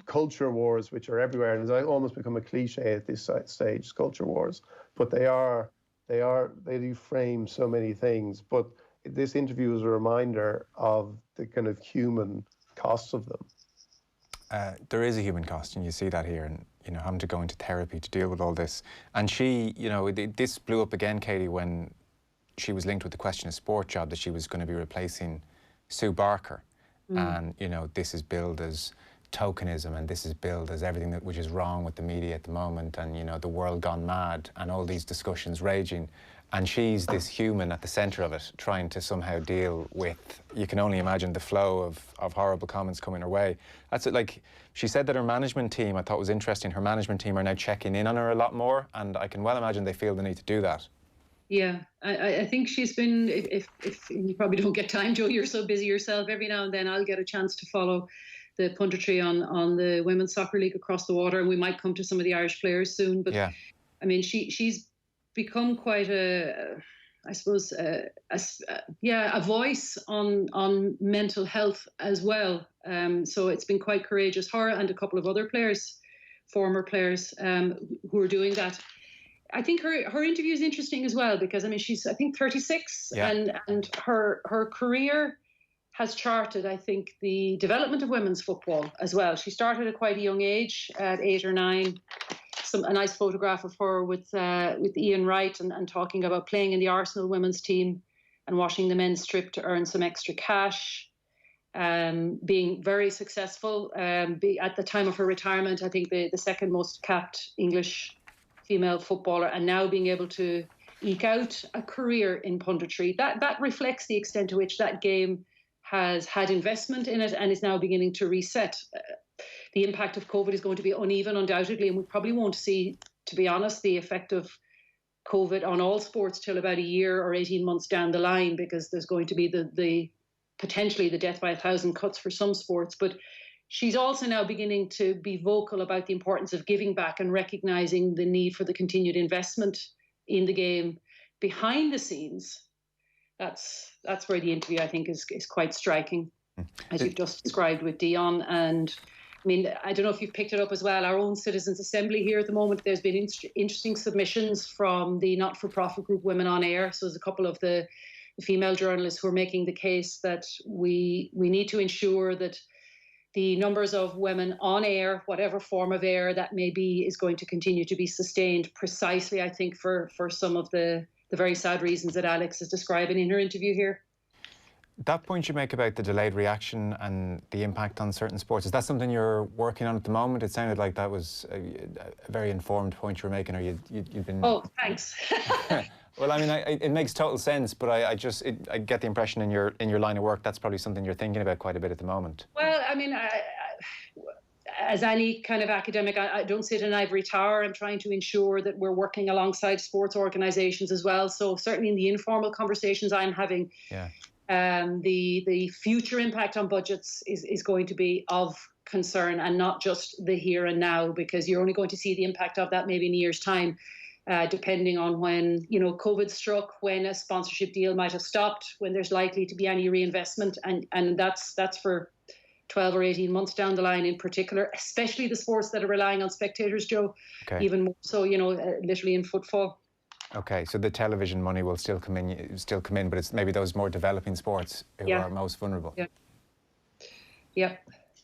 culture wars, which are everywhere, and it's almost become a cliche at this stage, culture wars. But they do frame so many things. But this interview is a reminder of the kind of human costs of them. There is a human cost, and you see that here, and having to go into therapy to deal with all this. And she, this blew up again, Katie, when she was linked with the Question of Sport job that she was going to be replacing Sue Barker. And this is billed as tokenism, and this is billed as everything which is wrong with the media at the moment, and the world gone mad, and all these discussions raging. And she's this human at the centre of it, trying to somehow deal with, you can only imagine the flow of horrible comments coming her way. That's it. Like, she said that her management team, I thought was interesting, her management team are now checking in on her a lot more, and I can well imagine they feel the need to do that. Yeah, I think she's been, if you probably don't get time, Joe, you're so busy yourself, every now and then I'll get a chance to follow the punditry on the Women's Soccer League across the water, and we might come to some of the Irish players soon. But yeah. I mean, she's become quite a voice on mental health as well. So it's been quite courageous. Her and a couple of other players, former players, who are doing that. I think her interview is interesting as well, because I mean, she's, I think, 36, and her career has charted, I think, the development of women's football as well. She started at quite a young age, at 8 or 9. A nice photograph of her with Ian Wright, and talking about playing in the Arsenal women's team and washing the men's strip to earn some extra cash, being very successful. At the time of her retirement, I think the second most capped English female footballer, and now being able to eke out a career in punditry. That reflects the extent to which that game has had investment in it and is now beginning to reset. The impact of COVID is going to be uneven, undoubtedly, and we probably won't see, to be honest, the effect of COVID on all sports till about a year or 18 months down the line, because there's going to be the potentially the death by 1,000 cuts for some sports. But she's also now beginning to be vocal about the importance of giving back and recognising the need for the continued investment in the game behind the scenes. That's where the interview, I think, is quite striking, as you've just described with Dion. And I mean, I don't know if you've picked it up as well, our own Citizens Assembly here at the moment, there's been interesting submissions from the not-for-profit group Women on Air. So there's a couple of the female journalists who are making the case that we need to ensure that the numbers of women on air, whatever form of air that may be, is going to continue to be sustained, precisely, I think, for some of the very sad reasons that Alex is describing in her interview here. That point you make about the delayed reaction and the impact on certain sports, is that something you're working on at the moment? It sounded like that was a very informed point you were making, or you've been... Oh, thanks. Well, I mean, it makes total sense, but I get the impression in your line of work that's probably something you're thinking about quite a bit at the moment. Well, I mean, as any kind of academic, I don't sit in an ivory tower. I'm trying to ensure that we're working alongside sports organisations as well. So certainly in the informal conversations I'm having, the future impact on budgets is going to be of concern, and not just the here and now, because you're only going to see the impact of that maybe in a year's time. Depending on when, COVID struck, when a sponsorship deal might have stopped, when there's likely to be any reinvestment. And that's for 12 or 18 months down the line in particular, especially the sports that are relying on spectators, Joe, even more so, literally in football. Okay, so the television money will still come in, but it's maybe those more developing sports who are most vulnerable. Yeah.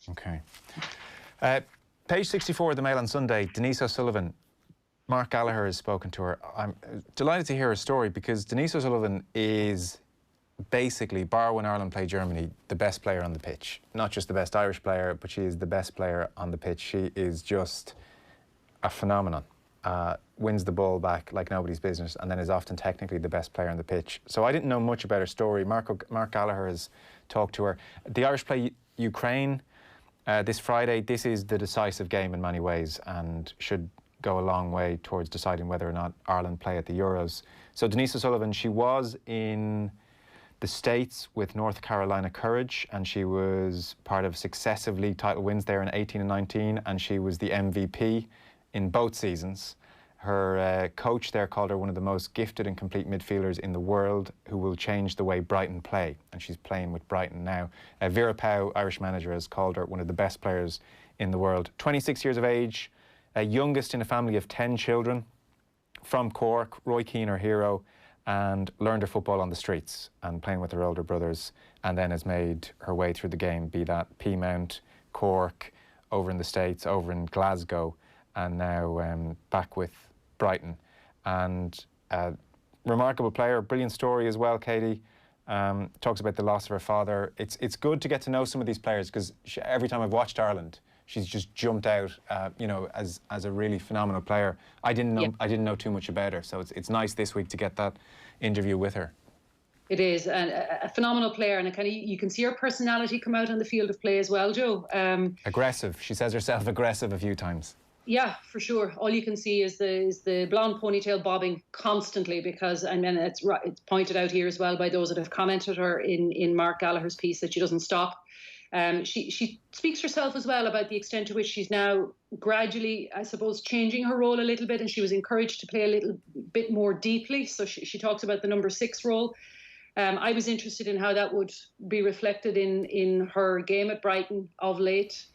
Okay. Page 64 of the Mail on Sunday, Denise O'Sullivan. Mark Gallagher has spoken to her. I'm delighted to hear her story, because Denise O'Sullivan is basically, bar when Ireland play Germany, the best player on the pitch. Not just the best Irish player, but she is the best player on the pitch. She is just a phenomenon. Wins the ball back like nobody's business, and then is often technically the best player on the pitch. So I didn't know much about her story. Mark Gallagher has talked to her. The Irish play Ukraine this Friday. This is the decisive game in many ways, and should go a long way towards deciding whether or not Ireland play at the Euros. So Denise O'Sullivan, she was in the States with North Carolina Courage, and she was part of successive league title wins there in 18 and 19, and she was the MVP in both seasons. Her coach there called her one of the most gifted and complete midfielders in the world, who will change the way Brighton play, and she's playing with Brighton now. Vera Pauw, Irish manager, has called her one of the best players in the world. 26 years of age, youngest in a family of 10 children, from Cork. Roy Keane, her hero. and learned her football on the streets and playing with her older brothers, and then has made her way through the game, be that Peamount, Cork, over in the States, over in Glasgow, and now back with Brighton. And remarkable player, brilliant story as well, Katie. Talks about the loss of her father. It's good to get to know some of these players, because every time I've watched Ireland, she's just jumped out, you know, as a really phenomenal player. I didn't know too much about her, so it's nice this week to get that interview with her. It is, and a phenomenal player, and you can see her personality come out on the field of play as well, Joe. Aggressive. She says herself aggressive a few times. Yeah, for sure. All you can see is the blonde ponytail bobbing constantly, because, and then it's pointed out here as well by those that have commented her in Mark Gallagher's piece, that she doesn't stop. She speaks herself as well about the extent to which she's now gradually, I suppose, changing her role a little bit, and she was encouraged to play a little bit more deeply. So she talks about the number 6 role. I was interested in how that would be reflected in her game at Brighton of late.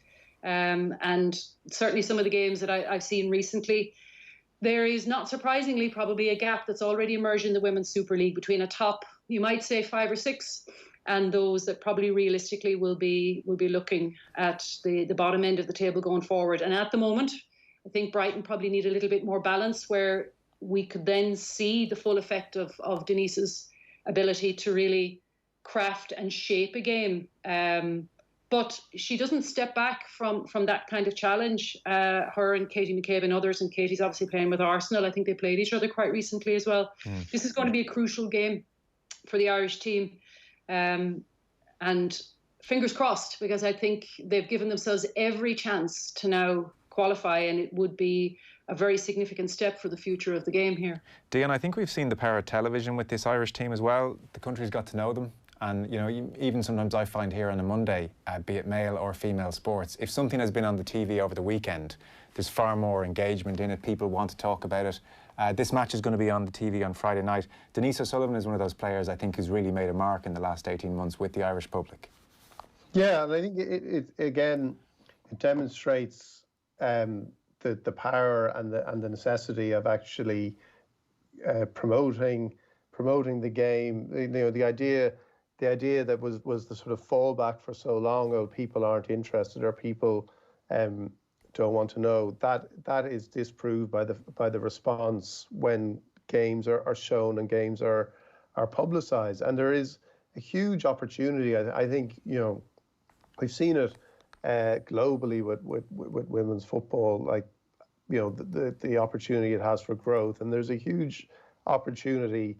And certainly some of the games that I've seen recently, there is, not surprisingly, probably a gap that's already emerged in the Women's Super League between a top, you might say, 5 or 6, and those that probably realistically will be looking at the bottom end of the table going forward. And at the moment, I think Brighton probably need a little bit more balance, where we could then see the full effect of Denise's ability to really craft and shape a game. But she doesn't step back from that kind of challenge. Her and Katie McCabe and others, and Katie's obviously playing with Arsenal. I think they played each other quite recently as well. This is going to be a crucial game for the Irish team. And fingers crossed, because I think they've given themselves every chance to now qualify, and it would be a very significant step for the future of the game here. Dion, I think we've seen the power of television with this Irish team as well. The country's got to know them. And, you know, even sometimes I find here on a Monday, be it male or female sports, if something has been on the TV over the weekend, there's far more engagement in it. People want to talk about it. This match is going to be on the TV on Friday night. Denise O'Sullivan is one of those players I think who's really made a mark in the last 18 months with the Irish public. Yeah, and I think it demonstrates the power and the necessity of actually promoting the game. You know, the idea that was the sort of fallback for so long, oh, people aren't interested, or people don't want to know, that is disproved by the response when games are shown and games are publicized. And there is a huge opportunity. I think, you know, we've seen it globally with women's football, like, you know, the opportunity it has for growth, and there's a huge opportunity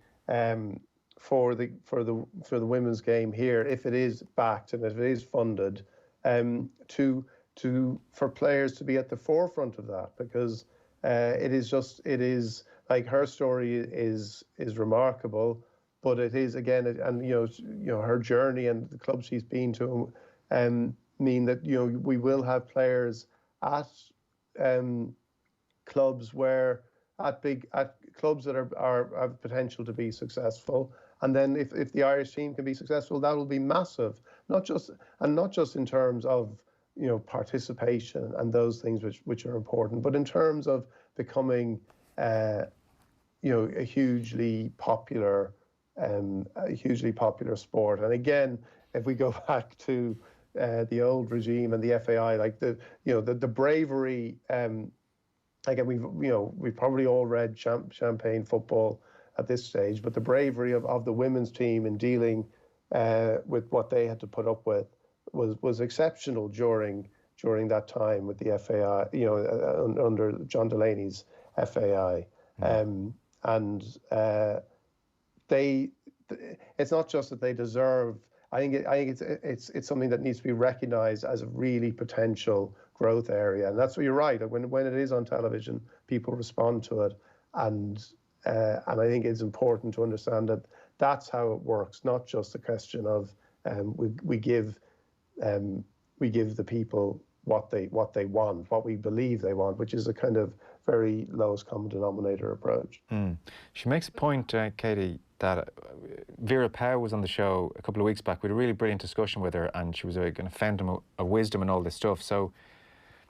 for the women's game here, if it is backed and if it is funded, for players to be at the forefront of that, because it is like, her story is remarkable, but it is, again, and you know her journey and the club she's been to mean that, you know, we will have players at clubs at clubs that have potential to be successful. And then if the Irish team can be successful, that will be massive, not just in terms of, you know, participation and those things which are important, but in terms of becoming you know, a hugely popular sport. And again, if we go back to the old regime and the FAI, like the bravery, again, we've probably all read Champagne Football at this stage, but the bravery of the women's team in dealing with what they had to put up with was exceptional during that time with the FAI, you know, under John Delaney's FAI. It's not just that they deserve. I think it's something that needs to be recognised as a really potential growth area, and that's what you're right. When it is on television, people respond to it, and I think it's important to understand that that's how it works. Not just a question of we give the people what they want, what we believe they want, which is a kind of very lowest common denominator approach. She makes a point, Katie, that Vera Pauw was on the show a couple of weeks back. We had a really brilliant discussion with her, and she was going to fountain of wisdom and all this stuff. So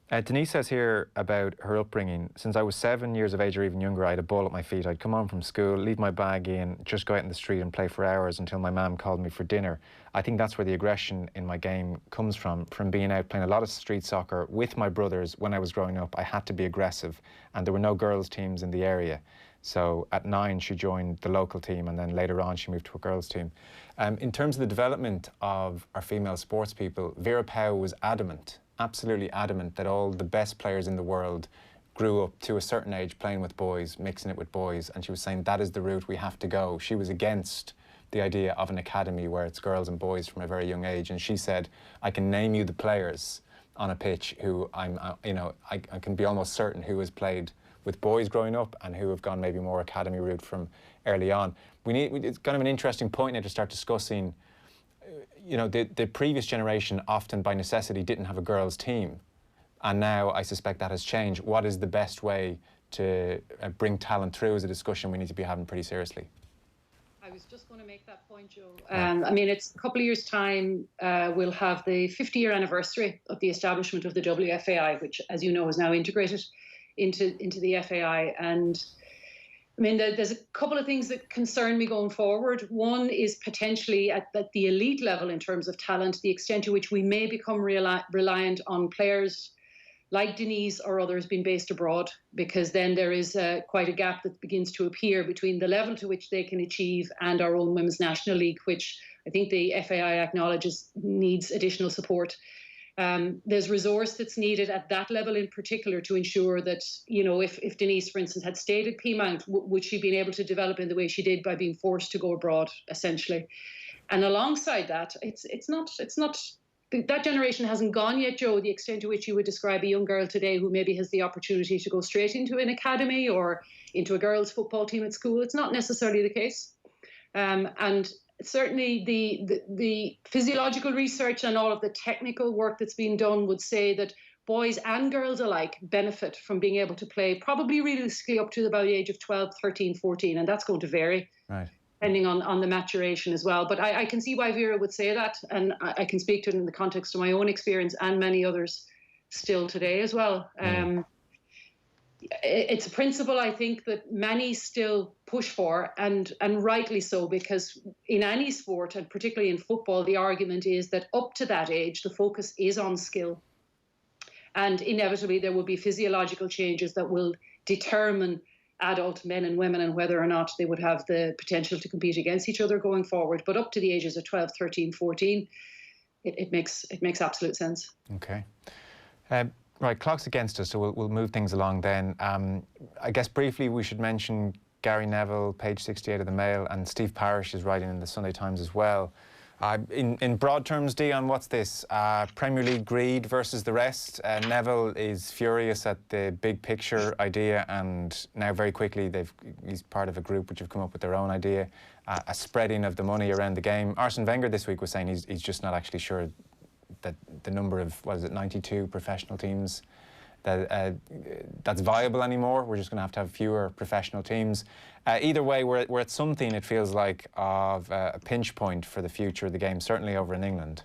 Denise says here about her upbringing. Since I was 7 years of age or even younger, I had a ball at my feet. I'd come home from school, leave my bag in, just go out in the street and play for hours until my mum called me for dinner. I think that's where the aggression in my game comes from being out playing a lot of street soccer with my brothers. When I was growing up, I had to be aggressive, and there were no girls' teams in the area. So at 9, she joined the local team, and then later on she moved to a girls' team. In terms of the development of our female sports people, Vera Pauw was adamant, absolutely adamant, that all the best players in the world grew up to a certain age playing with boys, mixing it with boys, and she was saying that is the route we have to go. She was against the idea of an academy where it's girls and boys from a very young age, and she said, I can name you the players on a pitch who I can be almost certain who has played with boys growing up and who have gone maybe more academy route from early on. It's kind of an interesting point now to start discussing. The previous generation often by necessity didn't have a girls' team, and now I suspect that has changed. What is the best way to bring talent through is a discussion we need to be having pretty seriously. I was just going to make that point, Joe. It's a couple of years' time, we'll have the 50-year anniversary of the establishment of the WFAI, which, as you know, is now integrated into the FAI. And there's a couple of things that concern me going forward. One is potentially at the elite level in terms of talent, the extent to which we may become reliant on players like Denise or others being based abroad, because then there is quite a gap that begins to appear between the level to which they can achieve and our own Women's National League, which I think the FAI acknowledges needs additional support. There's resource that's needed at that level in particular to ensure that, if Denise, for instance, had stayed at Peamount, would she been able to develop in the way she did by being forced to go abroad, essentially? And alongside that, it's not that generation hasn't gone yet, Joe, the extent to which you would describe a young girl today who maybe has the opportunity to go straight into an academy or into a girls' football team at school. It's not necessarily the case. And certainly the physiological research and all of the technical work that's been done would say that boys and girls alike benefit from being able to play probably realistically up to about the age of 12, 13, 14, and that's going to vary. Right. Depending on the maturation as well. But I can see why Vera would say that, and I can speak to it in the context of my own experience and many others still today as well. It's a principle, I think, that many still push for, and rightly so, because in any sport, and particularly in football, the argument is that up to that age, the focus is on skill. And inevitably, there will be physiological changes that will determine adult men and women and whether or not they would have the potential to compete against each other going forward. But up to the ages of 12, 13, 14, it makes absolute sense. Okay. Right, clock's against us, so we'll move things along then. I guess briefly we should mention Gary Neville, page 68 of the Mail, and Steve Parish is writing in the Sunday Times as well. In broad terms, Dion, what's this? Premier League greed versus the rest? Neville is furious at the big picture idea, and now very quickly he's part of a group which have come up with their own idea, a spreading of the money around the game. Arsene Wenger this week was saying he's just not actually sure that the number of, 92 professional teams, that's viable anymore. We're just going to have fewer professional teams. Either way, we're at something, it feels like, of a pinch point for the future of the game, certainly over in England.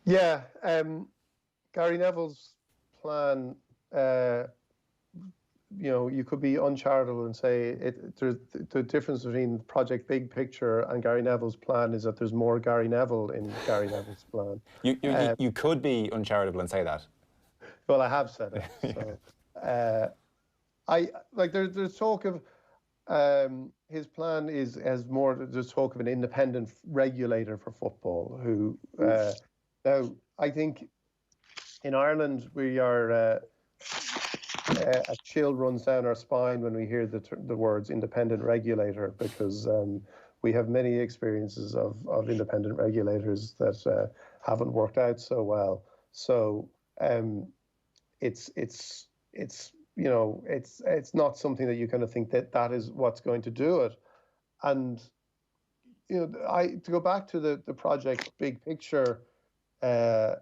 Yeah, Gary Neville's plan, you could be uncharitable and say there's the difference between Project Big Picture and Gary Neville's plan is that there's more Gary Neville in Gary Neville's plan. You could be uncharitable and say that. Well, I have said it. So, there's talk of his plan has more. There's talk of an independent regulator for football. Who now I think in Ireland we are a chill runs down our spine when we hear the words independent regulator, because we have many experiences of independent regulators that haven't worked out so well. So. It's not something that you kind of think that is what's going to do it. And to go back to the Project Big Picture plan,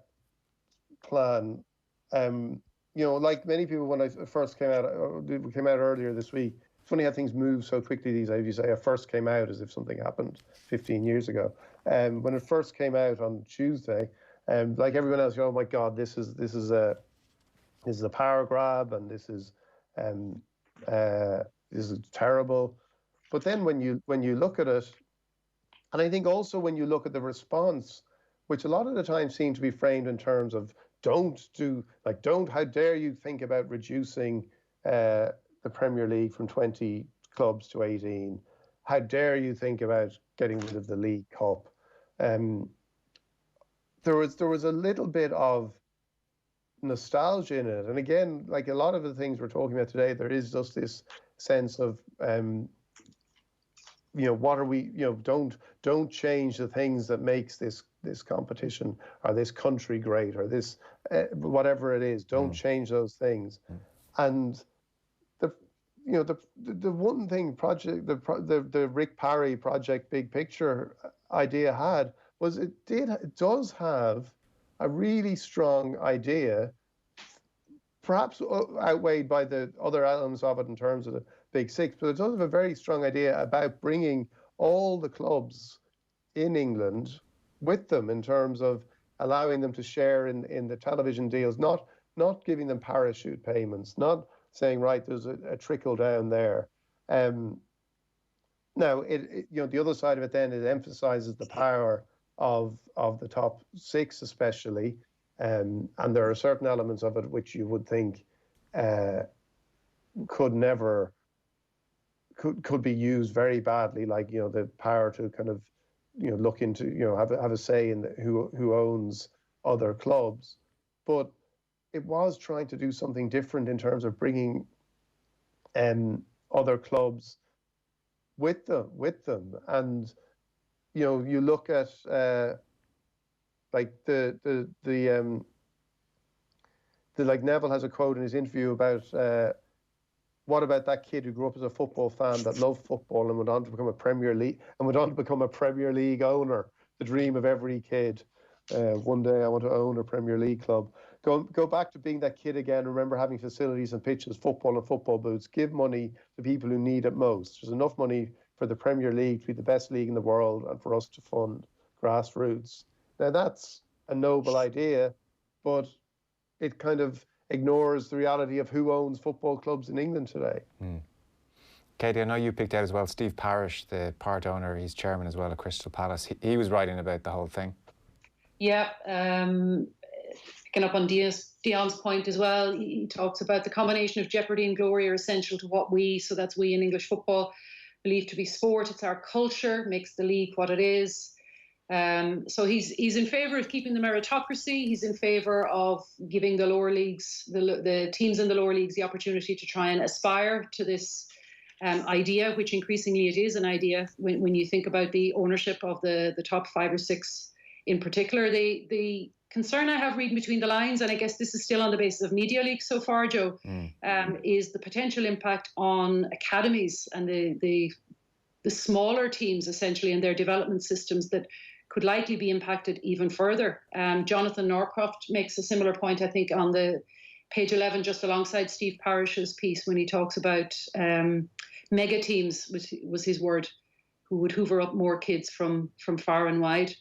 like many people when I first came out earlier this week. It's funny how things move so quickly these days. You say I first came out as if something happened 15 years ago. When it first came out on Tuesday, like everyone else, oh my God, this is a this is a power grab, and this is terrible. But then when you look at it, and I think also when you look at the response, which a lot of the time seem to be framed in terms of how dare you think about reducing the Premier League from 20 clubs to 18? How dare you think about getting rid of the League Cup? There was a little bit of nostalgia in it, and again, like a lot of the things we're talking about today, there is just this sense of what are we? Don't change the things that makes this competition or this country great, or this whatever it is. Don't change those things. And the one thing the Rick Parry project Big Picture idea had was it does have a really strong idea, perhaps outweighed by the other elements of it in terms of the Big Six, but it does have a very strong idea about bringing all the clubs in England with them in terms of allowing them to share in the television deals, not giving them parachute payments, not saying, right, there's a trickle down there. Now, the other side of it then, it emphasizes the power of the top six especially, and there are certain elements of it which you would think could be used very badly, like the power to kind of look into have a say in who owns other clubs. But it was trying to do something different in terms of bringing other clubs with them, and you look at like like Neville has a quote in his interview about what about that kid who grew up as a football fan that loved football and went on to become a Premier League owner, the dream of every kid. One day I want to own a Premier League club. Go back to being that kid again. Remember having facilities and pitches, football and football boots. Give money to people who need it most. There's enough money for the Premier League to be the best league in the world and for us to fund grassroots. Now that's a noble idea, but it kind of ignores the reality of who owns football clubs in England today. Katie, I know you picked out as well Steve Parish, the part owner. He's chairman as well at Crystal Palace. He was writing about the whole thing. Yeah, picking up on Dion's point as well, he talks about the combination of jeopardy and glory are essential to what we in English football, believe to be sport. It's our culture, makes the league what it is. So he's in favour of keeping the meritocracy. He's in favour of giving the lower leagues, the teams in the lower leagues, the opportunity to try and aspire to this idea, which increasingly it is an idea when you think about the ownership of the top 5 or 6 in particular. The concern I have reading between the lines, and I guess this is still on the basis of media leaks so far, Joe, is the potential impact on academies and the smaller teams essentially and their development systems that could likely be impacted even further. Jonathan Norcroft makes a similar point, I think, on the page 11, just alongside Steve Parish's piece, when he talks about mega teams, which was his word, who would hoover up more kids from far and wide.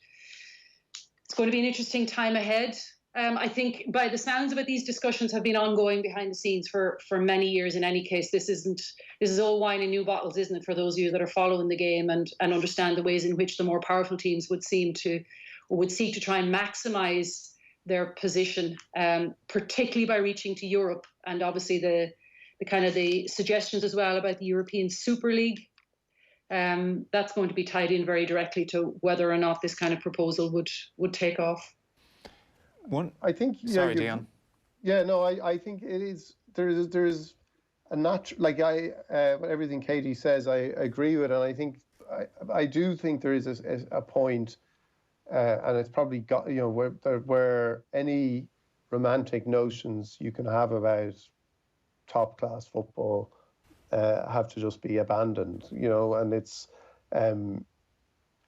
It's going to be an interesting time ahead. I think by the sounds of it, these discussions have been ongoing behind the scenes for many years. In any case, this is all wine in new bottles, isn't it, for those of you that are following the game and understand the ways in which the more powerful teams would seek to try and maximise their position, particularly by reaching to Europe, and obviously the kind of the suggestions as well about the European Super League. That's going to be tied in very directly to whether or not this kind of proposal would take off. I think. Sorry, Dion. Yeah, no, I think it is. There is a natural, like everything Katie says, I agree with, and I think I do think there is a point, and it's probably got where any romantic notions you can have about top class football have to just be abandoned, and it's and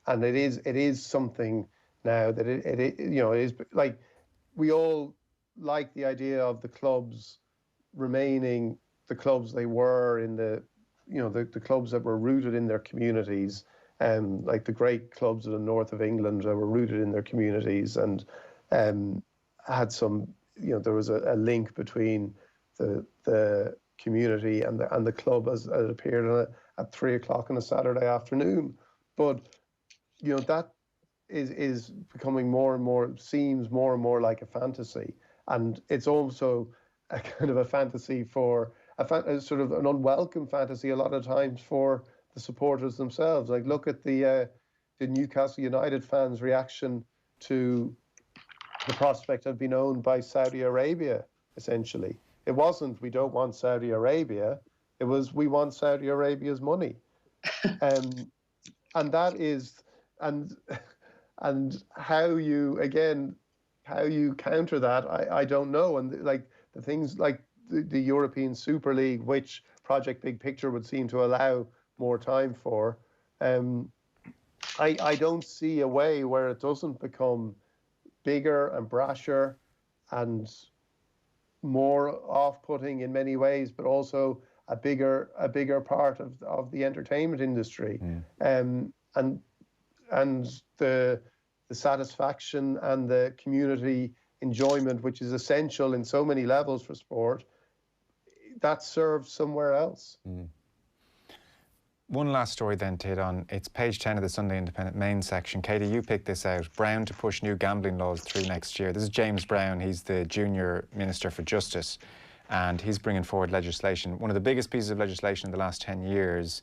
it is something now that it is like. We all like the idea of the clubs remaining the clubs they were in the clubs that were rooted in their communities, like the great clubs of the north of England that were rooted in their communities and had some there was a link between the community and the club as it appeared at 3 o'clock on a Saturday afternoon. But that is becoming more and more, seems more and more like a fantasy, and it's also a kind of a fantasy for a sort of an unwelcome fantasy a lot of times for the supporters themselves. Like, look at the Newcastle United fans' reaction to the prospect of being owned by Saudi Arabia. Essentially, it wasn't "we don't want Saudi Arabia," it was "we want Saudi Arabia's money," and that is and how you counter that, I don't know. And like the things like the European Super League, which Project Big Picture would seem to allow more time for, I don't see a way where it doesn't become bigger and brasher and more off-putting in many ways, but also a bigger part of the entertainment industry. And the satisfaction and the community enjoyment, which is essential in so many levels for sport, that's served somewhere else. One last story then to hit on. It's page 10 of the Sunday Independent main section. Katie, you picked this out. Brown to push new gambling laws through next year. This is James Brown. He's the Junior Minister for Justice, and he's bringing forward legislation. One of the biggest pieces of legislation in the last 10 years.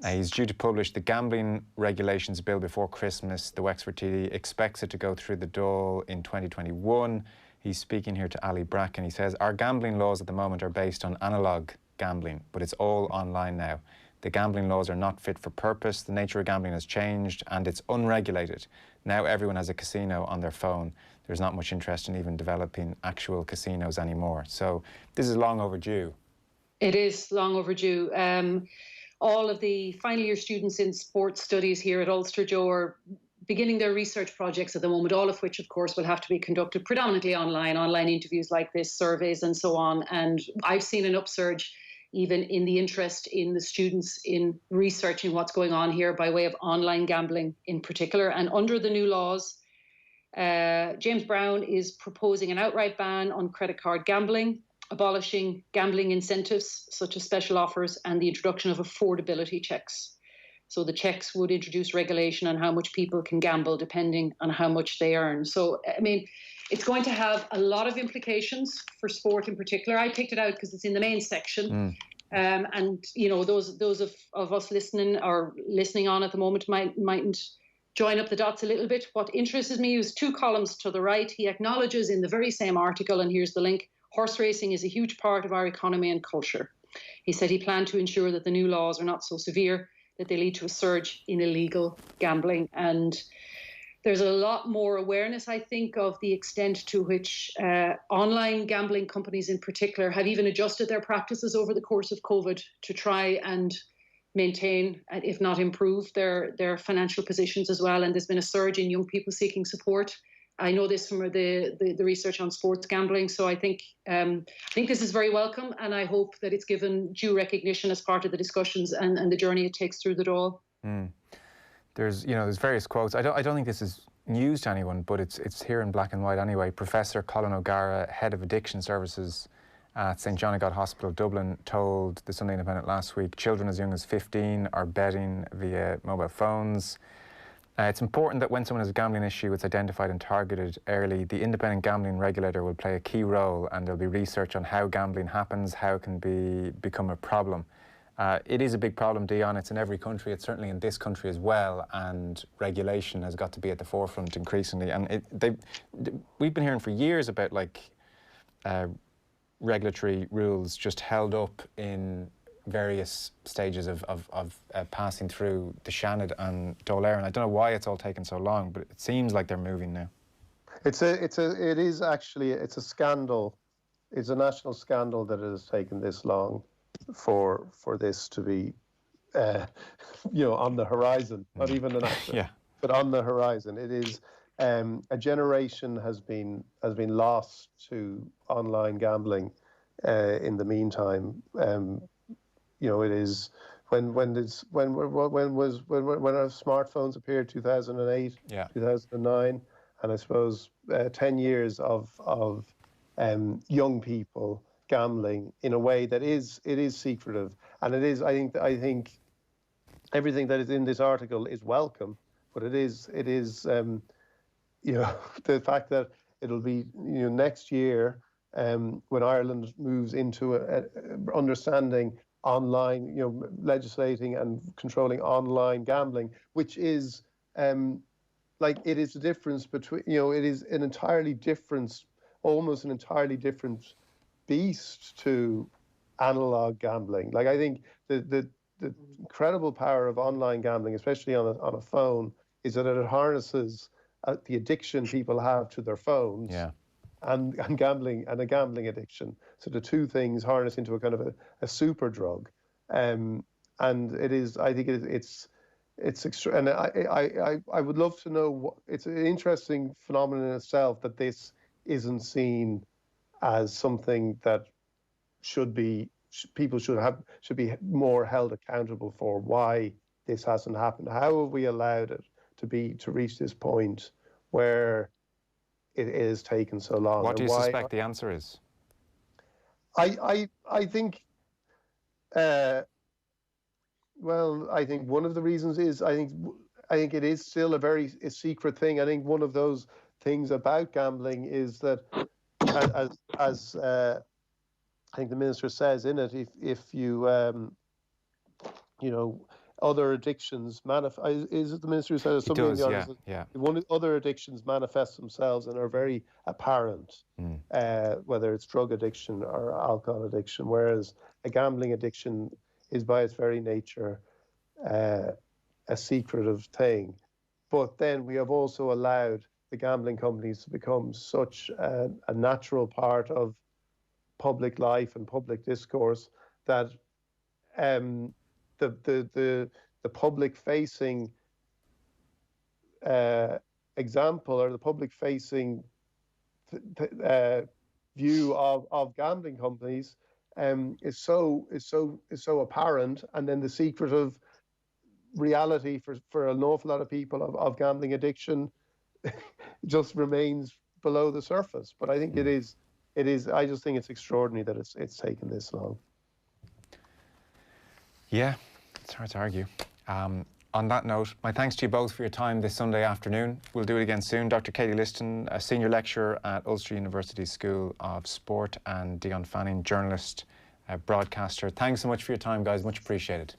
He's due to publish the Gambling Regulations Bill before Christmas. The Wexford TD expects it to go through the Dáil in 2021. He's speaking here to Ali Bracken. He says, our gambling laws at the moment are based on analogue gambling, but it's all online now. The gambling laws are not fit for purpose. The nature of gambling has changed and it's unregulated. Now everyone has a casino on their phone. There's not much interest in even developing actual casinos anymore. So this is long overdue. It is long overdue. All of the final year students in sports studies here at Ulster, Joe, are beginning their research projects at the moment, all of which, of course, will have to be conducted predominantly online interviews like this, surveys and so on. And I've seen an upsurge even in the interest in the students in researching what's going on here by way of online gambling in particular. And under the new laws, James Brown is proposing an outright ban on credit card gambling, abolishing gambling incentives such as special offers, and the introduction of affordability checks. So the checks would introduce regulation on how much people can gamble depending on how much they earn. So, I mean, it's going to have a lot of implications for sport in particular. I picked it out because it's in the main section. And, you know, those of us listening on at the moment mightn't join up the dots a little bit. What interested me was 2 columns to the right. He acknowledges in the very same article, and here's the link, horse racing is a huge part of our economy and culture. He said he planned to ensure that the new laws are not so severe that they lead to a surge in illegal gambling. And there's a lot more awareness, I think, of the extent to which online gambling companies in particular have even adjusted their practices over the course of COVID to try and maintain, if not improve, their financial positions as well. And there's been a surge in young people seeking support. I know this from the research on sports gambling. So I think this is very welcome, and I hope that it's given due recognition as part of the discussions and the journey it takes through the Dáil. There's various quotes. I don't think this is news to anyone, but it's here in black and white anyway. Professor Colin O'Gara, head of addiction services at St John O'Gott Hospital, Dublin, told the Sunday Independent last week children as young as 15 are betting via mobile phones. It's important that when someone has a gambling issue, it's identified and targeted early. The independent gambling regulator will play a key role, and there'll be research on how gambling happens, how it can become a problem. It is a big problem, Dion. It's in every country. It's certainly in this country as well, and regulation has got to be at the forefront increasingly. And we've been hearing for years about regulatory rules just held up in various stages of passing through the Shannon and Dáil. And I don't know why it's all taken so long, but it seems like they're moving now. It is actually a scandal. It's a national scandal that it has taken this long for this to be, on the horizon. Not even an accident, but on the horizon. It is a generation has been lost to online gambling. In the meantime, it is when our smartphones appeared, 2008, 2009, and I suppose 10 years of young people gambling in a way that is secretive, and it is. I think everything that is in this article is welcome, but it is the fact that it'll be next year when Ireland moves into understanding online, legislating and controlling online gambling, which is it is the difference between, it is an entirely different, almost an entirely different beast to analog gambling. Like, I think the incredible power of online gambling, especially on a phone, is that it harnesses the addiction people have to their phones. Yeah. And gambling and a gambling addiction. So the two things harness into a kind of a super drug. And it is, I think it's extra. And I would love to know it's an interesting phenomenon in itself that this isn't seen as something that people should be more held accountable for why this hasn't happened. How have we allowed it to reach this point where it is taken so long? What do you suspect the answer is? I think, well, I think one of the reasons is I think it is still a secret thing. I think one of those things about gambling is that, as I think the minister says in it, if you other addictions manifest. Is it the minister who said something? He does, yeah. Other addictions manifest themselves and are very apparent, whether it's drug addiction or alcohol addiction, whereas a gambling addiction is by its very nature a secretive thing. But then we have also allowed the gambling companies to become such a natural part of public life and public discourse that the public-facing example, or the public-facing view of gambling companies is so apparent, and then the secretive reality for an awful lot of people of gambling addiction just remains below the surface. But I think it is. I just think it's extraordinary that it's taken this long. Yeah, it's hard to argue. On that note, my thanks to you both for your time this Sunday afternoon. We'll do it again soon. Dr Katie Liston, a senior lecturer at Ulster University School of Sport, and Dion Fanning, journalist, broadcaster. Thanks so much for your time, guys. Much appreciated.